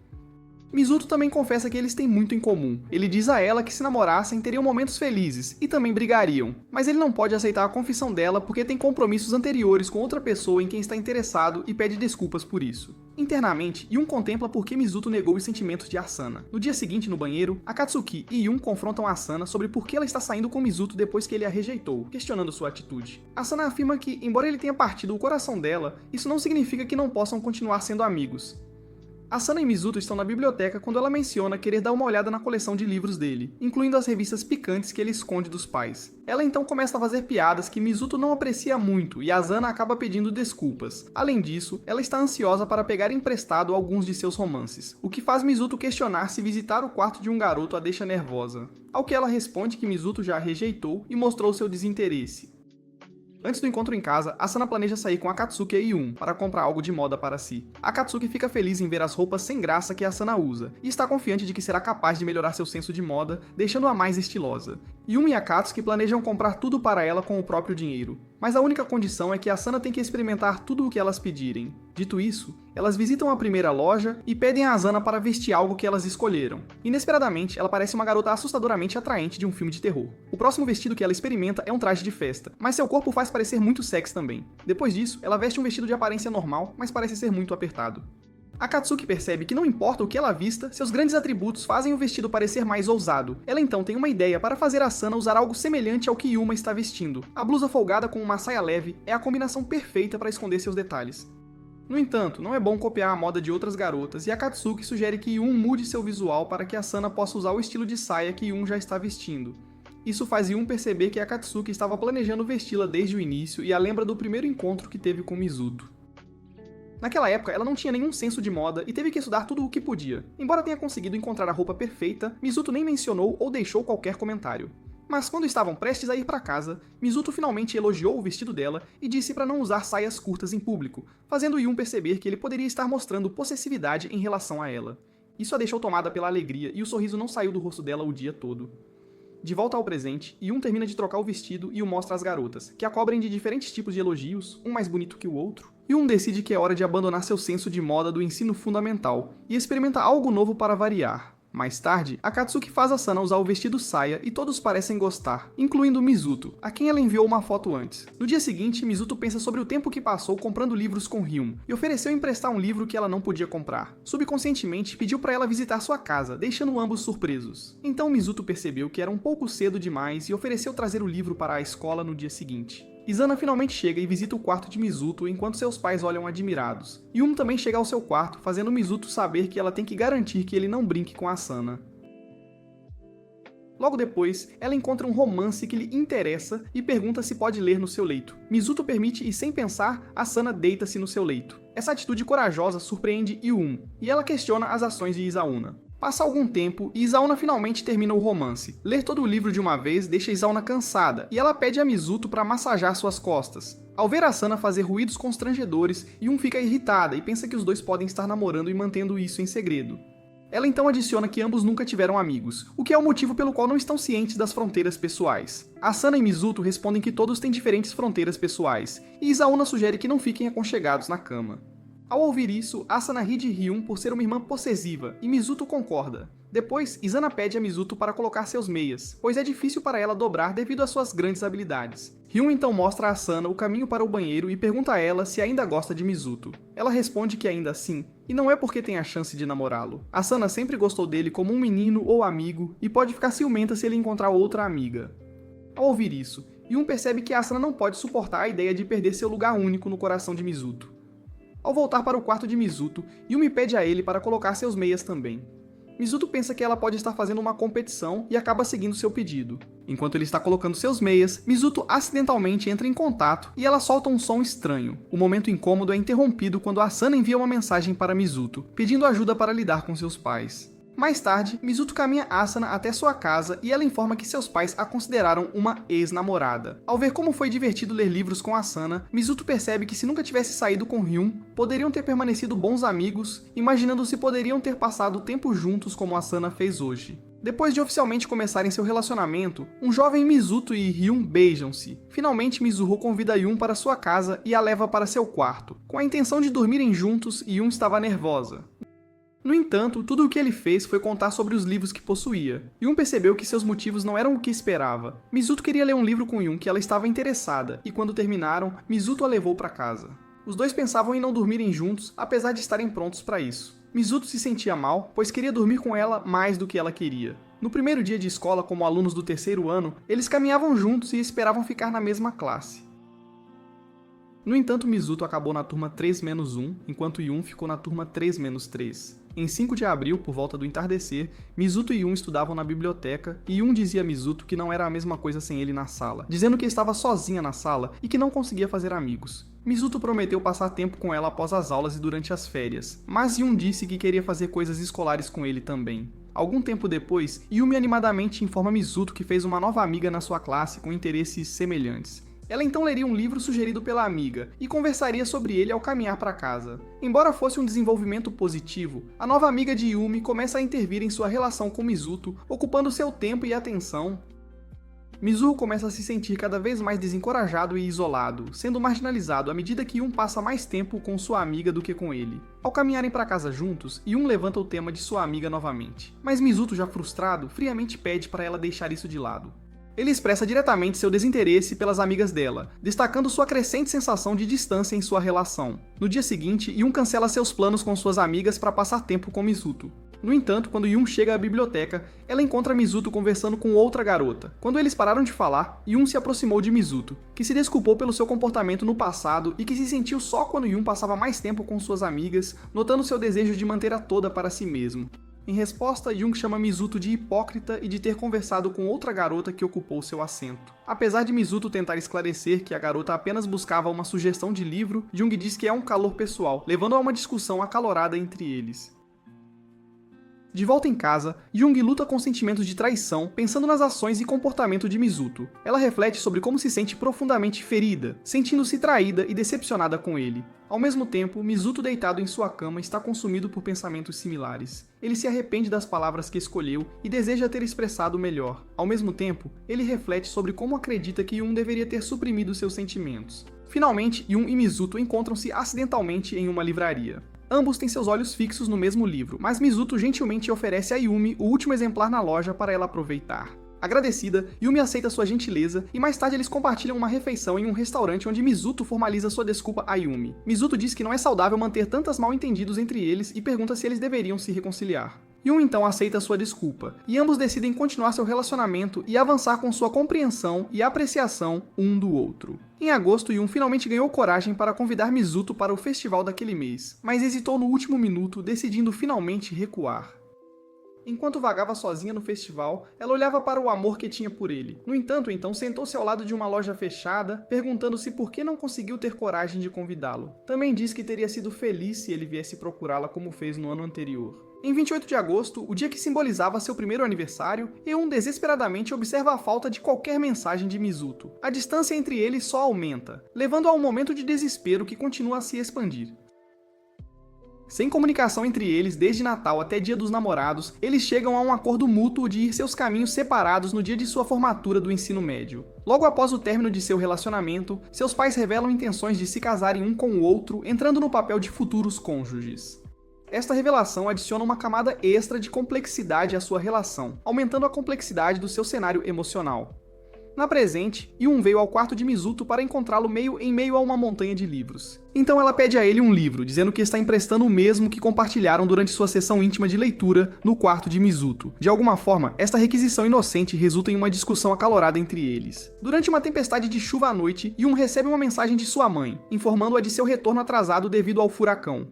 Mizuto também confessa que eles têm muito em comum. Ele diz a ela que se namorassem teriam momentos felizes e também brigariam, mas ele não pode aceitar a confissão dela porque tem compromissos anteriores com outra pessoa em quem está interessado e pede desculpas por isso. Internamente, Yun contempla por que Mizuto negou os sentimentos de Asana. No dia seguinte, no banheiro, Akatsuki e Yun confrontam Asana sobre por que ela está saindo com Mizuto depois que ele a rejeitou, questionando sua atitude. Asana afirma que, embora ele tenha partido o coração dela, isso não significa que não possam continuar sendo amigos. Asana e Mizuto estão na biblioteca quando ela menciona querer dar uma olhada na coleção de livros dele, incluindo as revistas picantes que ele esconde dos pais. Ela então começa a fazer piadas que Mizuto não aprecia muito e Asana acaba pedindo desculpas. Além disso, ela está ansiosa para pegar emprestado alguns de seus romances, o que faz Mizuto questionar se visitar o quarto de um garoto a deixa nervosa. Ao que ela responde que Mizuto já a rejeitou e mostrou seu desinteresse. Antes do encontro em casa, Asana planeja sair com Akatsuki e Yun para comprar algo de moda para si. Akatsuki fica feliz em ver as roupas sem graça que Asana usa, e está confiante de que será capaz de melhorar seu senso de moda, deixando-a mais estilosa. Yun e Akatsuki planejam comprar tudo para ela com o próprio dinheiro, mas a única condição é que Asana tem que experimentar tudo o que elas pedirem. Dito isso, elas visitam a primeira loja e pedem a Asana para vestir algo que elas escolheram. Inesperadamente, ela parece uma garota assustadoramente atraente de um filme de terror. O próximo vestido que ela experimenta é um traje de festa, mas seu corpo faz parecer muito sexy também. Depois disso, ela veste um vestido de aparência normal, mas parece ser muito apertado. Akatsuki percebe que não importa o que ela vista, seus grandes atributos fazem o vestido parecer mais ousado. Ela então tem uma ideia para fazer Asana usar algo semelhante ao que Yuma está vestindo. A blusa folgada com uma saia leve é a combinação perfeita para esconder seus detalhes. No entanto, não é bom copiar a moda de outras garotas e Akatsuki sugere que Yun mude seu visual para que Asana possa usar o estilo de saia que Yun já está vestindo. Isso faz Yun perceber que Akatsuki estava planejando vesti-la desde o início e a lembra do primeiro encontro que teve com Mizuto. Naquela época, ela não tinha nenhum senso de moda e teve que estudar tudo o que podia. Embora tenha conseguido encontrar a roupa perfeita, Mizuto nem mencionou ou deixou qualquer comentário. Mas quando estavam prestes a ir para casa, Mizuto finalmente elogiou o vestido dela e disse para não usar saias curtas em público, fazendo Yun perceber que ele poderia estar mostrando possessividade em relação a ela. Isso a deixou tomada pela alegria e o sorriso não saiu do rosto dela o dia todo. De volta ao presente, Yun termina de trocar o vestido e o mostra às garotas, que a cobrem de diferentes tipos de elogios, um mais bonito que o outro. Yun decide que é hora de abandonar seu senso de moda do ensino fundamental e experimenta algo novo para variar. Mais tarde, Akatsuki faz Asana usar o vestido saia e todos parecem gostar, incluindo Mizuto, a quem ela enviou uma foto antes. No dia seguinte, Mizuto pensa sobre o tempo que passou comprando livros com Ryun e ofereceu emprestar um livro que ela não podia comprar. Subconscientemente, pediu para ela visitar sua casa, deixando ambos surpresos. Então Mizuto percebeu que era um pouco cedo demais e ofereceu trazer o livro para a escola no dia seguinte. Izana finalmente chega e visita o quarto de Mizuto enquanto seus pais olham admirados. Yum também chega ao seu quarto, fazendo Mizuto saber que ela tem que garantir que ele não brinque com Asana. Logo depois, ela encontra um romance que lhe interessa e pergunta se pode ler no seu leito. Mizuto permite e, sem pensar, Asana deita-se no seu leito. Essa atitude corajosa surpreende Yum, e ela questiona as ações de Isauna. Passa algum tempo e Isauna finalmente termina o romance. Ler todo o livro de uma vez deixa Isauna cansada e ela pede a Mizuto para massajar suas costas. Ao ver Asana fazer ruídos constrangedores, Yun fica irritada e pensa que os dois podem estar namorando e mantendo isso em segredo. Ela então adiciona que ambos nunca tiveram amigos, o que é o motivo pelo qual não estão cientes das fronteiras pessoais. Asana e Mizuto respondem que todos têm diferentes fronteiras pessoais, e Isauna sugere que não fiquem aconchegados na cama. Ao ouvir isso, Asana ri de Ryun por ser uma irmã possessiva, e Mizuto concorda. Depois, Izana pede a Mizuto para colocar seus meias, pois é difícil para ela dobrar devido às suas grandes habilidades. Hyun então mostra a Asana o caminho para o banheiro e pergunta a ela se ainda gosta de Mizuto. Ela responde que ainda sim, e não é porque tem a chance de namorá-lo. Asana sempre gostou dele como um menino ou amigo e pode ficar ciumenta se ele encontrar outra amiga. Ao ouvir isso, Hyun percebe que Asana não pode suportar a ideia de perder seu lugar único no coração de Mizuto. Ao voltar para o quarto de Mizuto, Yumi pede a ele para colocar seus meias também. Mizuto pensa que ela pode estar fazendo uma competição e acaba seguindo seu pedido. Enquanto ele está colocando seus meias, Mizuto acidentalmente entra em contato e ela solta um som estranho. O momento incômodo é interrompido quando Asana envia uma mensagem para Mizuto, pedindo ajuda para lidar com seus pais. Mais tarde, Mizuto caminha Asana até sua casa e ela informa que seus pais a consideraram uma ex-namorada. Ao ver como foi divertido ler livros com Asana, Mizuto percebe que se nunca tivesse saído com Hyun, poderiam ter permanecido bons amigos, imaginando se poderiam ter passado tempo juntos como Asana fez hoje. Depois de oficialmente começarem seu relacionamento, um jovem Mizuto e Hyun beijam-se. Finalmente, Mizuho convida Hyun para sua casa e a leva para seu quarto. Com a intenção de dormirem juntos, Hyun estava nervosa. No entanto, tudo o que ele fez foi contar sobre os livros que possuía. Yun percebeu que seus motivos não eram o que esperava. Mizuto queria ler um livro com Yun que ela estava interessada, e quando terminaram, Mizuto a levou para casa. Os dois pensavam em não dormirem juntos, apesar de estarem prontos para isso. Mizuto se sentia mal, pois queria dormir com ela mais do que ela queria. No primeiro dia de escola, como alunos do terceiro ano, eles caminhavam juntos e esperavam ficar na mesma classe. No entanto, Mizuto acabou na turma 3-1, enquanto Yun ficou na turma 3-3. Em 5 de abril, por volta do entardecer, Mizuto e Yun estudavam na biblioteca e Yun dizia a Mizuto que não era a mesma coisa sem ele na sala, dizendo que estava sozinha na sala e que não conseguia fazer amigos. Mizuto prometeu passar tempo com ela após as aulas e durante as férias, mas Yun disse que queria fazer coisas escolares com ele também. Algum tempo depois, Yumi animadamente informa Mizuto que fez uma nova amiga na sua classe com interesses semelhantes. Ela então leria um livro sugerido pela amiga e conversaria sobre ele ao caminhar para casa. Embora fosse um desenvolvimento positivo, a nova amiga de Yumi começa a intervir em sua relação com Mizuto, ocupando seu tempo e atenção. Mizuho começa a se sentir cada vez mais desencorajado e isolado, sendo marginalizado à medida que Yun passa mais tempo com sua amiga do que com ele. Ao caminharem para casa juntos, Yun levanta o tema de sua amiga novamente, mas Mizuto, já frustrado, friamente pede para ela deixar isso de lado. Ele expressa diretamente seu desinteresse pelas amigas dela, destacando sua crescente sensação de distância em sua relação. No dia seguinte, Yun cancela seus planos com suas amigas para passar tempo com Mizuto. No entanto, quando Yun chega à biblioteca, ela encontra Mizuto conversando com outra garota. Quando eles pararam de falar, Yun se aproximou de Mizuto, que se desculpou pelo seu comportamento no passado e que se sentiu só quando Yun passava mais tempo com suas amigas, notando seu desejo de manter a toda para si mesmo. Em resposta, Jung chama Mizuto de hipócrita e de ter conversado com outra garota que ocupou seu assento. Apesar de Mizuto tentar esclarecer que a garota apenas buscava uma sugestão de livro, Jung diz que é um calor pessoal, levando a uma discussão acalorada entre eles. De volta em casa, Jung luta com sentimentos de traição, pensando nas ações e comportamento de Mizuto. Ela reflete sobre como se sente profundamente ferida, sentindo-se traída e decepcionada com ele. Ao mesmo tempo, Mizuto, deitado em sua cama, está consumido por pensamentos similares. Ele se arrepende das palavras que escolheu e deseja ter expressado melhor. Ao mesmo tempo, ele reflete sobre como acredita que Yun deveria ter suprimido seus sentimentos. Finalmente, Yun e Mizuto encontram-se acidentalmente em uma livraria. Ambos têm seus olhos fixos no mesmo livro, mas Mizuto gentilmente oferece a Yumi o último exemplar na loja para ela aproveitar. Agradecida, Yumi aceita sua gentileza e mais tarde eles compartilham uma refeição em um restaurante onde Mizuto formaliza sua desculpa a Yumi. Mizuto diz que não é saudável manter tantos mal-entendidos entre eles e pergunta se eles deveriam se reconciliar. Yun então aceita sua desculpa, e ambos decidem continuar seu relacionamento e avançar com sua compreensão e apreciação um do outro. Em agosto, Yun finalmente ganhou coragem para convidar Mizuto para o festival daquele mês, mas hesitou no último minuto, decidindo finalmente recuar. Enquanto vagava sozinha no festival, ela olhava para o amor que tinha por ele. No entanto, então, sentou-se ao lado de uma loja fechada, perguntando-se por que não conseguiu ter coragem de convidá-lo. Também diz que teria sido feliz se ele viesse procurá-la como fez no ano anterior. Em 28 de agosto, o dia que simbolizava seu primeiro aniversário, Eun desesperadamente observa a falta de qualquer mensagem de Mizuto. A distância entre eles só aumenta, levando a um momento de desespero que continua a se expandir. Sem comunicação entre eles desde Natal até Dia dos Namorados, eles chegam a um acordo mútuo de ir seus caminhos separados no dia de sua formatura do ensino médio. Logo após o término de seu relacionamento, seus pais revelam intenções de se casarem um com o outro, entrando no papel de futuros cônjuges. Esta revelação adiciona uma camada extra de complexidade à sua relação, aumentando a complexidade do seu cenário emocional. Na presente, Yun veio ao quarto de Mizuto para encontrá-lo em meio a uma montanha de livros. Então ela pede a ele um livro, dizendo que está emprestando o mesmo que compartilharam durante sua sessão íntima de leitura no quarto de Mizuto. De alguma forma, esta requisição inocente resulta em uma discussão acalorada entre eles. Durante uma tempestade de chuva à noite, Yun recebe uma mensagem de sua mãe, informando-a de seu retorno atrasado devido ao furacão.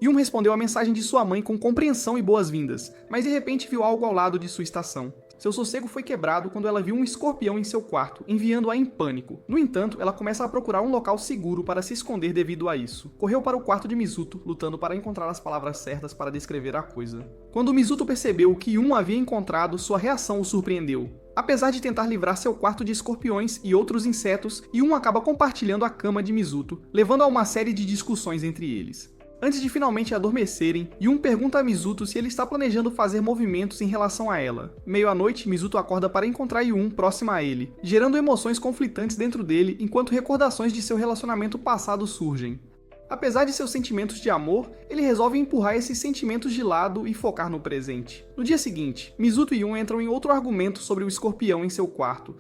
Yun respondeu a mensagem de sua mãe com compreensão e boas-vindas, mas de repente viu algo ao lado de sua estação. Seu sossego foi quebrado quando ela viu um escorpião em seu quarto, enviando-a em pânico. No entanto, ela começa a procurar um local seguro para se esconder devido a isso. Correu para o quarto de Mizuto, lutando para encontrar as palavras certas para descrever a coisa. Quando Mizuto percebeu o que Yun havia encontrado, sua reação o surpreendeu. Apesar de tentar livrar seu quarto de escorpiões e outros insetos, Yun acaba compartilhando a cama de Mizuto, levando a uma série de discussões entre eles. Antes de finalmente adormecerem, Yun pergunta a Mizuto se ele está planejando fazer movimentos em relação a ela. Meio à noite, Mizuto acorda para encontrar Yun próxima a ele, gerando emoções conflitantes dentro dele enquanto recordações de seu relacionamento passado surgem. Apesar de seus sentimentos de amor, ele resolve empurrar esses sentimentos de lado e focar no presente. No dia seguinte, Mizuto e Yun entram em outro argumento sobre o escorpião em seu quarto.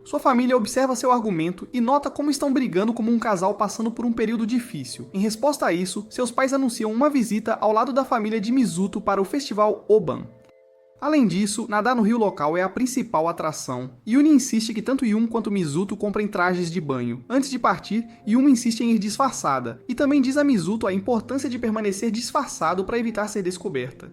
Sua família observa seu argumento e nota como estão brigando como um casal passando por um período difícil. Em resposta a isso, seus pais anunciam uma visita ao lado da família de Mizuto para o festival Oban. Além disso, nadar no rio local é a principal atração. Yun insiste que tanto Yun quanto Mizuto comprem trajes de banho. Antes de partir, Yun insiste em ir disfarçada, e também diz a Mizuto a importância de permanecer disfarçado para evitar ser descoberta.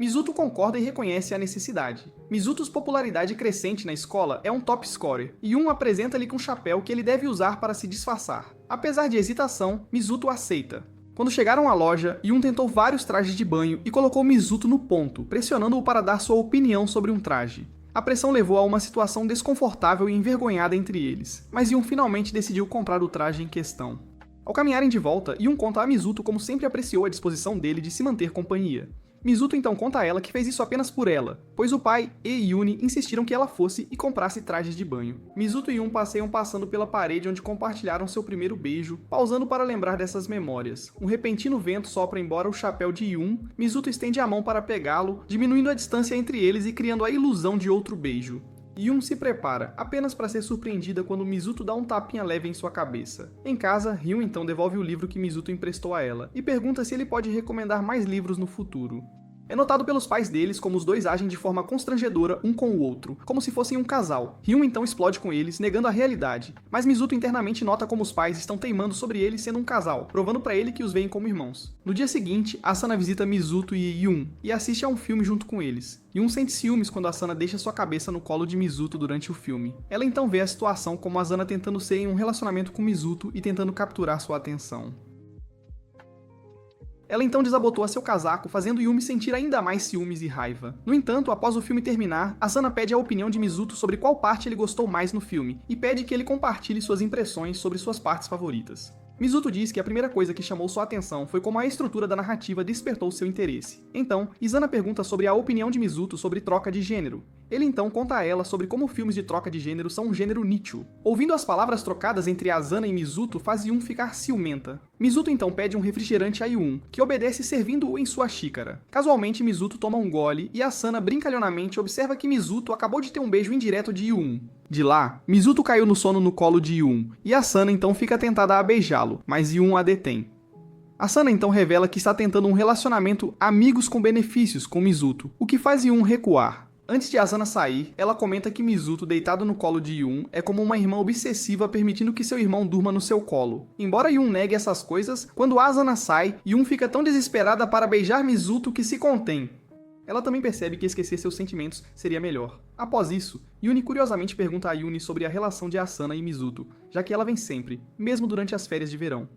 Mizuto concorda e reconhece a necessidade. Mizuto's popularidade crescente na escola é um top scorer, e Yun apresenta-lhe um chapéu que ele deve usar para se disfarçar. Apesar de hesitação, Mizuto aceita. Quando chegaram à loja, Yun tentou vários trajes de banho e colocou Mizuto no ponto, pressionando-o para dar sua opinião sobre um traje. A pressão levou a uma situação desconfortável e envergonhada entre eles, mas Yun finalmente decidiu comprar o traje em questão. Ao caminharem de volta, Yun conta a Mizuto como sempre apreciou a disposição dele de se manter companhia. Mizuto então conta a ela que fez isso apenas por ela, pois o pai e Yuni insistiram que ela fosse e comprasse trajes de banho. Mizuto e Yun passeiam passando pela parede onde compartilharam seu primeiro beijo, pausando para lembrar dessas memórias. Um repentino vento sopra embora o chapéu de Yun, Mizuto estende a mão para pegá-lo, diminuindo a distância entre eles e criando a ilusão de outro beijo. Yun se prepara, apenas para ser surpreendida quando Mizuto dá um tapinha leve em sua cabeça. Em casa, Yun então devolve o livro que Mizuto emprestou a ela, e pergunta se ele pode recomendar mais livros no futuro. É notado pelos pais deles como os dois agem de forma constrangedora um com o outro, como se fossem um casal. Hyun então explode com eles, negando a realidade, mas Mizuto internamente nota como os pais estão teimando sobre ele sendo um casal, provando pra ele que os veem como irmãos. No dia seguinte, Asana visita Mizuto e Yun, e assiste a um filme junto com eles. Yun sente ciúmes quando Asana deixa sua cabeça no colo de Mizuto durante o filme. Ela então vê a situação como Asana tentando ser em um relacionamento com Mizuto e tentando capturar sua atenção. Ela então desabotoa seu casaco, fazendo Yumi sentir ainda mais ciúmes e raiva. No entanto, após o filme terminar, Asana pede a opinião de Mizuto sobre qual parte ele gostou mais no filme, e pede que ele compartilhe suas impressões sobre suas partes favoritas. Mizuto diz que a primeira coisa que chamou sua atenção foi como a estrutura da narrativa despertou seu interesse. Então, Izana pergunta sobre a opinião de Mizuto sobre troca de gênero. Ele então conta a ela sobre como filmes de troca de gênero são um gênero nicho. Ouvindo as palavras trocadas entre Asana e Mizuto faz Yun ficar ciumenta. Mizuto então pede um refrigerante a Yun, que obedece servindo-o em sua xícara. Casualmente, Mizuto toma um gole e Asana brincalhonamente observa que Mizuto acabou de ter um beijo indireto de Yun. De lá, Mizuto caiu no sono no colo de Yun, e Asana então fica tentada a beijá-lo, mas Yun a detém. Asana então revela que está tentando um relacionamento amigos com benefícios com Mizuto, o que faz Yun recuar. Antes de Asana sair, ela comenta que Mizuto, deitado no colo de Yun, é como uma irmã obsessiva permitindo que seu irmão durma no seu colo. Embora Yun negue essas coisas, quando Asana sai, Yun fica tão desesperada para beijar Mizuto que se contém. Ela também percebe que esquecer seus sentimentos seria melhor. Após isso, Yuni curiosamente pergunta a Yuni sobre a relação de Asana e Mizuto, já que ela vem sempre, mesmo durante as férias de verão.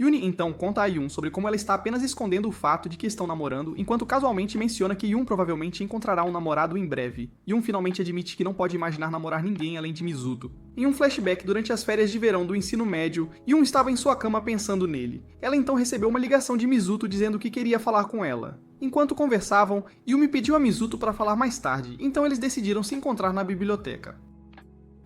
Yuni então conta a Yun sobre como ela está apenas escondendo o fato de que estão namorando, enquanto casualmente menciona que Yun provavelmente encontrará um namorado em breve. Yun finalmente admite que não pode imaginar namorar ninguém além de Mizuto. Em um flashback durante as férias de verão do ensino médio, Yun estava em sua cama pensando nele. Ela então recebeu uma ligação de Mizuto dizendo que queria falar com ela. Enquanto conversavam, Yumi pediu a Mizuto para falar mais tarde, então eles decidiram se encontrar na biblioteca.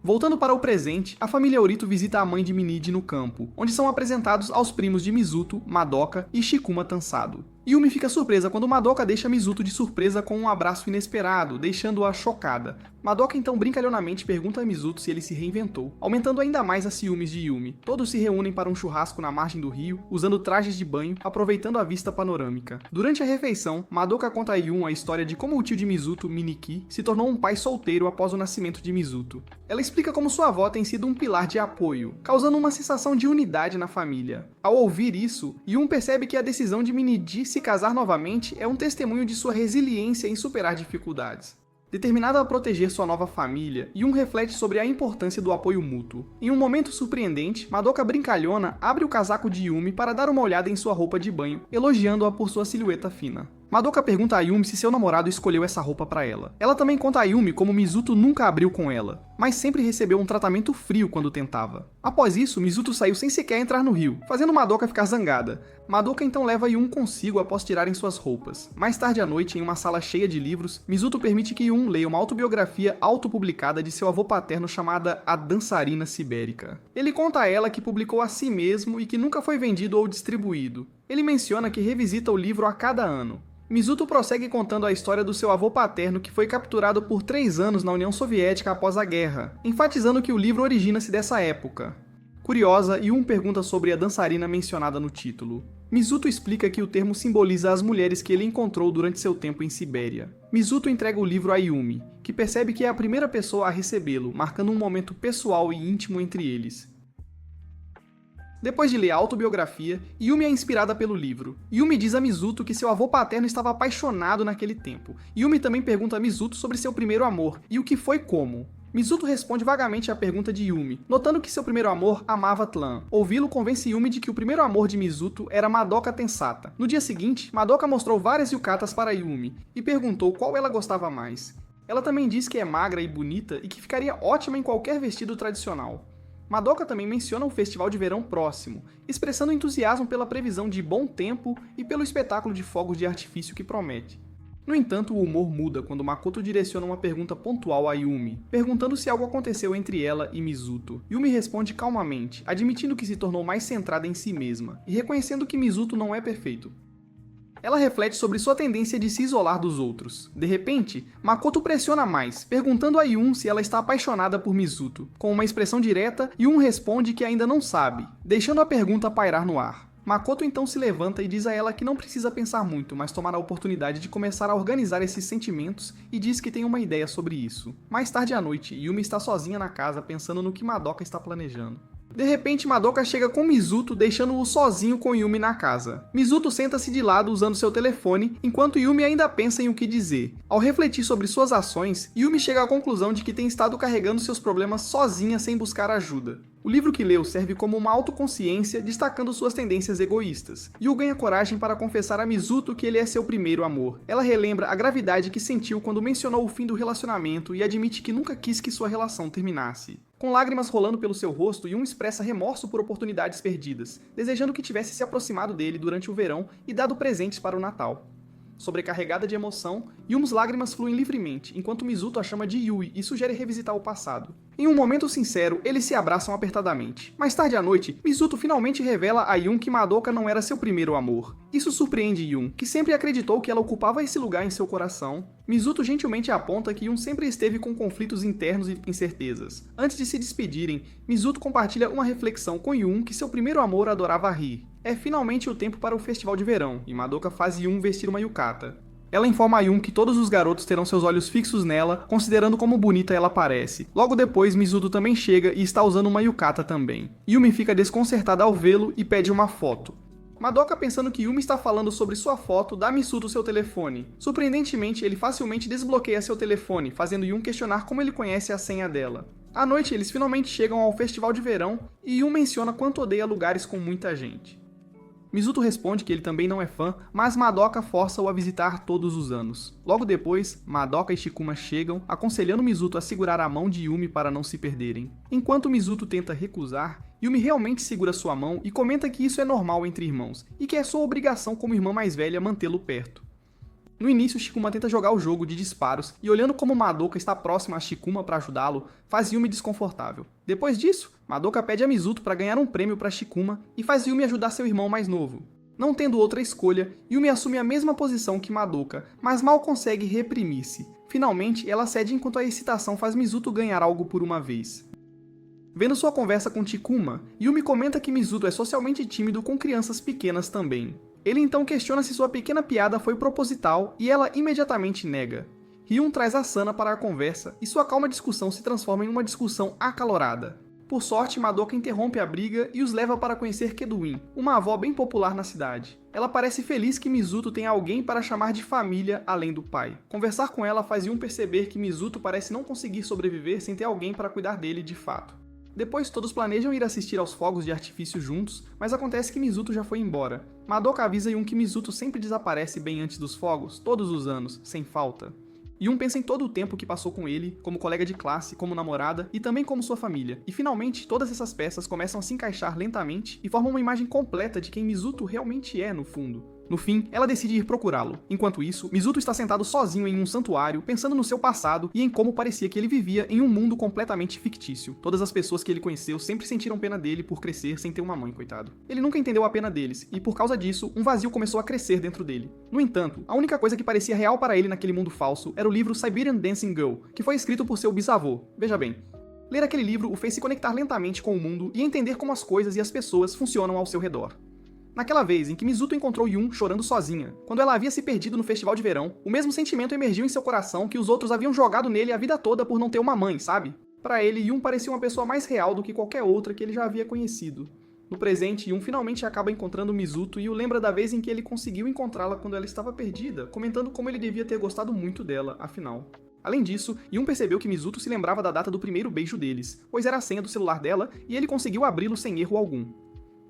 Voltando para o presente, a família Orito visita a mãe de Minide no campo, onde são apresentados aos primos de Mizuto, Madoka e Shikuma Tansado. Yumi fica surpresa quando Madoka deixa Mizuto de surpresa com um abraço inesperado, deixando-a chocada. Madoka então brincalhonamente pergunta a Mizuto se ele se reinventou, aumentando ainda mais as ciúmes de Yumi. Todos se reúnem para um churrasco na margem do rio, usando trajes de banho, aproveitando a vista panorâmica. Durante a refeição, Madoka conta a Yun a história de como o tio de Mizuto, Miniki, se tornou um pai solteiro após o nascimento de Mizuto. Ela explica como sua avó tem sido um pilar de apoio, causando uma sensação de unidade na família. Ao ouvir isso, Yun percebe que a decisão de Minidi se casar novamente é um testemunho de sua resiliência em superar dificuldades. Determinada a proteger sua nova família, Yun reflete sobre a importância do apoio mútuo. Em um momento surpreendente, Madoka brincalhona abre o casaco de Yumi para dar uma olhada em sua roupa de banho, elogiando-a por sua silhueta fina. Madoka pergunta a Yumi se seu namorado escolheu essa roupa para ela. Ela também conta a Yumi como Mizuto nunca abriu com ela, mas sempre recebeu um tratamento frio quando tentava. Após isso, Mizuto saiu sem sequer entrar no rio, fazendo Madoka ficar zangada. Madoka então leva Yun consigo após tirarem suas roupas. Mais tarde à noite, em uma sala cheia de livros, Mizuto permite que Yun leia uma autobiografia autopublicada de seu avô paterno chamada A Dançarina Sibérica. Ele conta a ela que publicou a si mesmo e que nunca foi vendido ou distribuído. Ele menciona que revisita o livro a cada ano. Mizuto prossegue contando a história do seu avô paterno que foi capturado por 3 anos na União Soviética após a guerra, enfatizando que o livro origina-se dessa época. Curiosa, Yun pergunta sobre a dançarina mencionada no título. Mizuto explica que o termo simboliza as mulheres que ele encontrou durante seu tempo em Sibéria. Mizuto entrega o livro a Yumi, que percebe que é a primeira pessoa a recebê-lo, marcando um momento pessoal e íntimo entre eles. Depois de ler a autobiografia, Yumi é inspirada pelo livro. Yumi diz a Mizuto que seu avô paterno estava apaixonado naquele tempo. Yumi também pergunta a Mizuto sobre seu primeiro amor, e o que foi como. Mizuto responde vagamente à pergunta de Yumi, notando que seu primeiro amor amava Tlan. Ouvi-lo convence Yumi de que o primeiro amor de Mizuto era Madoka Tensata. No dia seguinte, Madoka mostrou várias yukatas para Yumi, e perguntou qual ela gostava mais. Ela também diz que é magra e bonita e que ficaria ótima em qualquer vestido tradicional. Madoka também menciona o festival de verão próximo, expressando entusiasmo pela previsão de bom tempo e pelo espetáculo de fogos de artifício que promete. No entanto, o humor muda quando Makoto direciona uma pergunta pontual a Yumi, perguntando se algo aconteceu entre ela e Mizuto. Yumi responde calmamente, admitindo que se tornou mais centrada em si mesma, e reconhecendo que Mizuto não é perfeito. Ela reflete sobre sua tendência de se isolar dos outros. De repente, Makoto pressiona mais, perguntando a Yun se ela está apaixonada por Mizuto. Com uma expressão direta, Yun responde que ainda não sabe, deixando a pergunta pairar no ar. Makoto então se levanta e diz a ela que não precisa pensar muito, mas tomar a oportunidade de começar a organizar esses sentimentos e diz que tem uma ideia sobre isso. Mais tarde à noite, Yumi está sozinha na casa pensando no que Madoka está planejando. De repente, Madoka chega com Mizuto, deixando-o sozinho com Yumi na casa. Mizuto senta-se de lado usando seu telefone, enquanto Yumi ainda pensa em o que dizer. Ao refletir sobre suas ações, Yumi chega à conclusão de que tem estado carregando seus problemas sozinha sem buscar ajuda. O livro que leu serve como uma autoconsciência, destacando suas tendências egoístas. Yu ganha coragem para confessar a Mizuto que ele é seu primeiro amor. Ela relembra a gravidade que sentiu quando mencionou o fim do relacionamento e admite que nunca quis que sua relação terminasse. Com lágrimas rolando pelo seu rosto, Yun expressa remorso por oportunidades perdidas, desejando que tivesse se aproximado dele durante o verão e dado presentes para o Natal. Sobrecarregada de emoção, Yum's lágrimas fluem livremente, enquanto Mizuto a chama de Yui e sugere revisitar o passado. Em um momento sincero, eles se abraçam apertadamente. Mais tarde à noite, Mizuto finalmente revela a Yun que Madoka não era seu primeiro amor. Isso surpreende Yun, que sempre acreditou que ela ocupava esse lugar em seu coração. Mizuto gentilmente aponta que Yun sempre esteve com conflitos internos e incertezas. Antes de se despedirem, Mizuto compartilha uma reflexão com Yun que seu primeiro amor adorava rir. É finalmente o tempo para o festival de verão, e Madoka faz Yun vestir uma yukata. Ela informa a Yun que todos os garotos terão seus olhos fixos nela, considerando como bonita ela parece. Logo depois, Mizuto também chega e está usando uma yukata também. Yumi fica desconcertada ao vê-lo e pede uma foto. Madoka, pensando que Yumi está falando sobre sua foto, dá a Mizuto seu telefone. Surpreendentemente, ele facilmente desbloqueia seu telefone, fazendo Yun questionar como ele conhece a senha dela. À noite, eles finalmente chegam ao festival de verão e Yun menciona quanto odeia lugares com muita gente. Mizuto responde que ele também não é fã, mas Madoka força-o a visitar todos os anos. Logo depois, Madoka e Shikuma chegam, aconselhando Mizuto a segurar a mão de Yumi para não se perderem. Enquanto Mizuto tenta recusar, Yumi realmente segura sua mão e comenta que isso é normal entre irmãos, e que é sua obrigação como irmã mais velha mantê-lo perto. No início, Shikuma tenta jogar o jogo de disparos e olhando como Madoka está próxima a Shikuma para ajudá-lo, faz Yumi desconfortável. Depois disso, Madoka pede a Mizuto para ganhar um prêmio para Shikuma e faz Yumi ajudar seu irmão mais novo. Não tendo outra escolha, Yumi assume a mesma posição que Madoka, mas mal consegue reprimir-se. Finalmente, ela cede enquanto a excitação faz Mizuto ganhar algo por uma vez. Vendo sua conversa com Shikuma, Yumi comenta que Mizuto é socialmente tímido com crianças pequenas também. Ele então questiona se sua pequena piada foi proposital e ela imediatamente nega. Ryun traz Asana para a conversa e sua calma discussão se transforma em uma discussão acalorada. Por sorte, Madoka interrompe a briga e os leva para conhecer Keduin, uma avó bem popular na cidade. Ela parece feliz que Mizuto tenha alguém para chamar de família além do pai. Conversar com ela faz Yun perceber que Mizuto parece não conseguir sobreviver sem ter alguém para cuidar dele de fato. Depois, todos planejam ir assistir aos fogos de artifício juntos, mas acontece que Mizuto já foi embora. Madoka avisa Yun que Mizuto sempre desaparece bem antes dos fogos, todos os anos, sem falta. Yun pensa em todo o tempo que passou com ele, como colega de classe, como namorada e também como sua família. E finalmente, todas essas peças começam a se encaixar lentamente e formam uma imagem completa de quem Mizuto realmente é no fundo. No fim, ela decide ir procurá-lo. Enquanto isso, Mizuto está sentado sozinho em um santuário, pensando no seu passado e em como parecia que ele vivia em um mundo completamente fictício. Todas as pessoas que ele conheceu sempre sentiram pena dele por crescer sem ter uma mãe, coitado. Ele nunca entendeu a pena deles, e por causa disso, um vazio começou a crescer dentro dele. No entanto, a única coisa que parecia real para ele naquele mundo falso era o livro Siberian Dancing Girl, que foi escrito por seu bisavô. Veja bem. Ler aquele livro o fez se conectar lentamente com o mundo e entender como as coisas e as pessoas funcionam ao seu redor. Naquela vez em que Mizuto encontrou Yun chorando sozinha, quando ela havia se perdido no festival de verão, o mesmo sentimento emergiu em seu coração que os outros haviam jogado nele a vida toda por não ter uma mãe, sabe? Para ele, Yun parecia uma pessoa mais real do que qualquer outra que ele já havia conhecido. No presente, Yun finalmente acaba encontrando Mizuto e o lembra da vez em que ele conseguiu encontrá-la quando ela estava perdida, comentando como ele devia ter gostado muito dela, afinal. Além disso, Yun percebeu que Mizuto se lembrava da data do primeiro beijo deles, pois era a senha do celular dela e ele conseguiu abri-lo sem erro algum.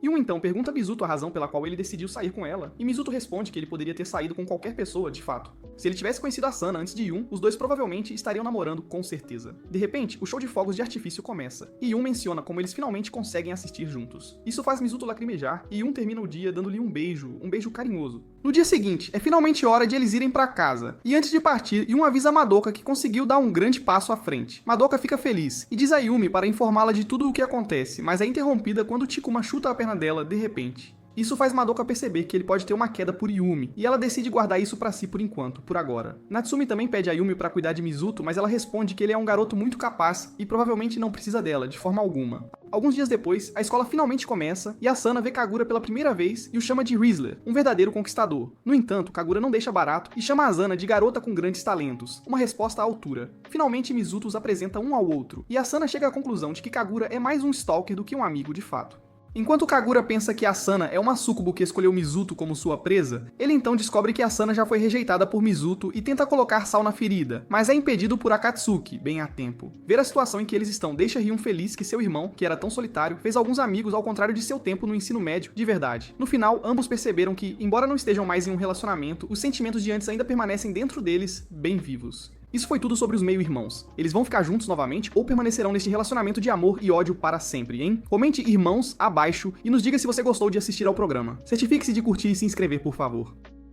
Yun então pergunta a Mizuto a razão pela qual ele decidiu sair com ela, e Mizuto responde que ele poderia ter saído com qualquer pessoa, de fato. Se ele tivesse conhecido Asana antes de Yun, os dois provavelmente estariam namorando com certeza. De repente, o show de fogos de artifício começa, e Yun menciona como eles finalmente conseguem assistir juntos. Isso faz Mizuto lacrimejar, e Yun termina o dia dando-lhe um beijo carinhoso. No dia seguinte, é finalmente hora de eles irem pra casa, e antes de partir, Yun avisa a Madoka que conseguiu dar um grande passo à frente. Madoka fica feliz, e diz a Yumi para informá-la de tudo o que acontece, mas é interrompida quando Chikuma chuta a perna dela de repente. Isso faz Madoka perceber que ele pode ter uma queda por Yumi, e ela decide guardar isso pra si por enquanto, por agora. Natsumi também pede a Yumi pra cuidar de Mizuto, mas ela responde que ele é um garoto muito capaz e provavelmente não precisa dela, de forma alguma. Alguns dias depois, a escola finalmente começa, e Asana vê Kagura pela primeira vez e o chama de Rizzler, um verdadeiro conquistador. No entanto, Kagura não deixa barato e chama Asana de garota com grandes talentos, uma resposta à altura. Finalmente, Mizuto os apresenta um ao outro, e Asana chega à conclusão de que Kagura é mais um stalker do que um amigo de fato. Enquanto Kagura pensa que Asana é uma sucubo que escolheu Mizuto como sua presa, ele então descobre que Asana já foi rejeitada por Mizuto e tenta colocar sal na ferida, mas é impedido por Akatsuki, bem a tempo. Ver a situação em que eles estão deixa Ryun feliz que seu irmão, que era tão solitário, fez alguns amigos ao contrário de seu tempo no ensino médio de verdade. No final, ambos perceberam que, embora não estejam mais em um relacionamento, os sentimentos de antes ainda permanecem dentro deles, bem vivos. Isso foi tudo sobre os meio-irmãos. Eles vão ficar juntos novamente ou permanecerão neste relacionamento de amor e ódio para sempre, hein? Comente irmãos abaixo e nos diga se você gostou de assistir ao programa. Certifique-se de curtir e se inscrever, por favor.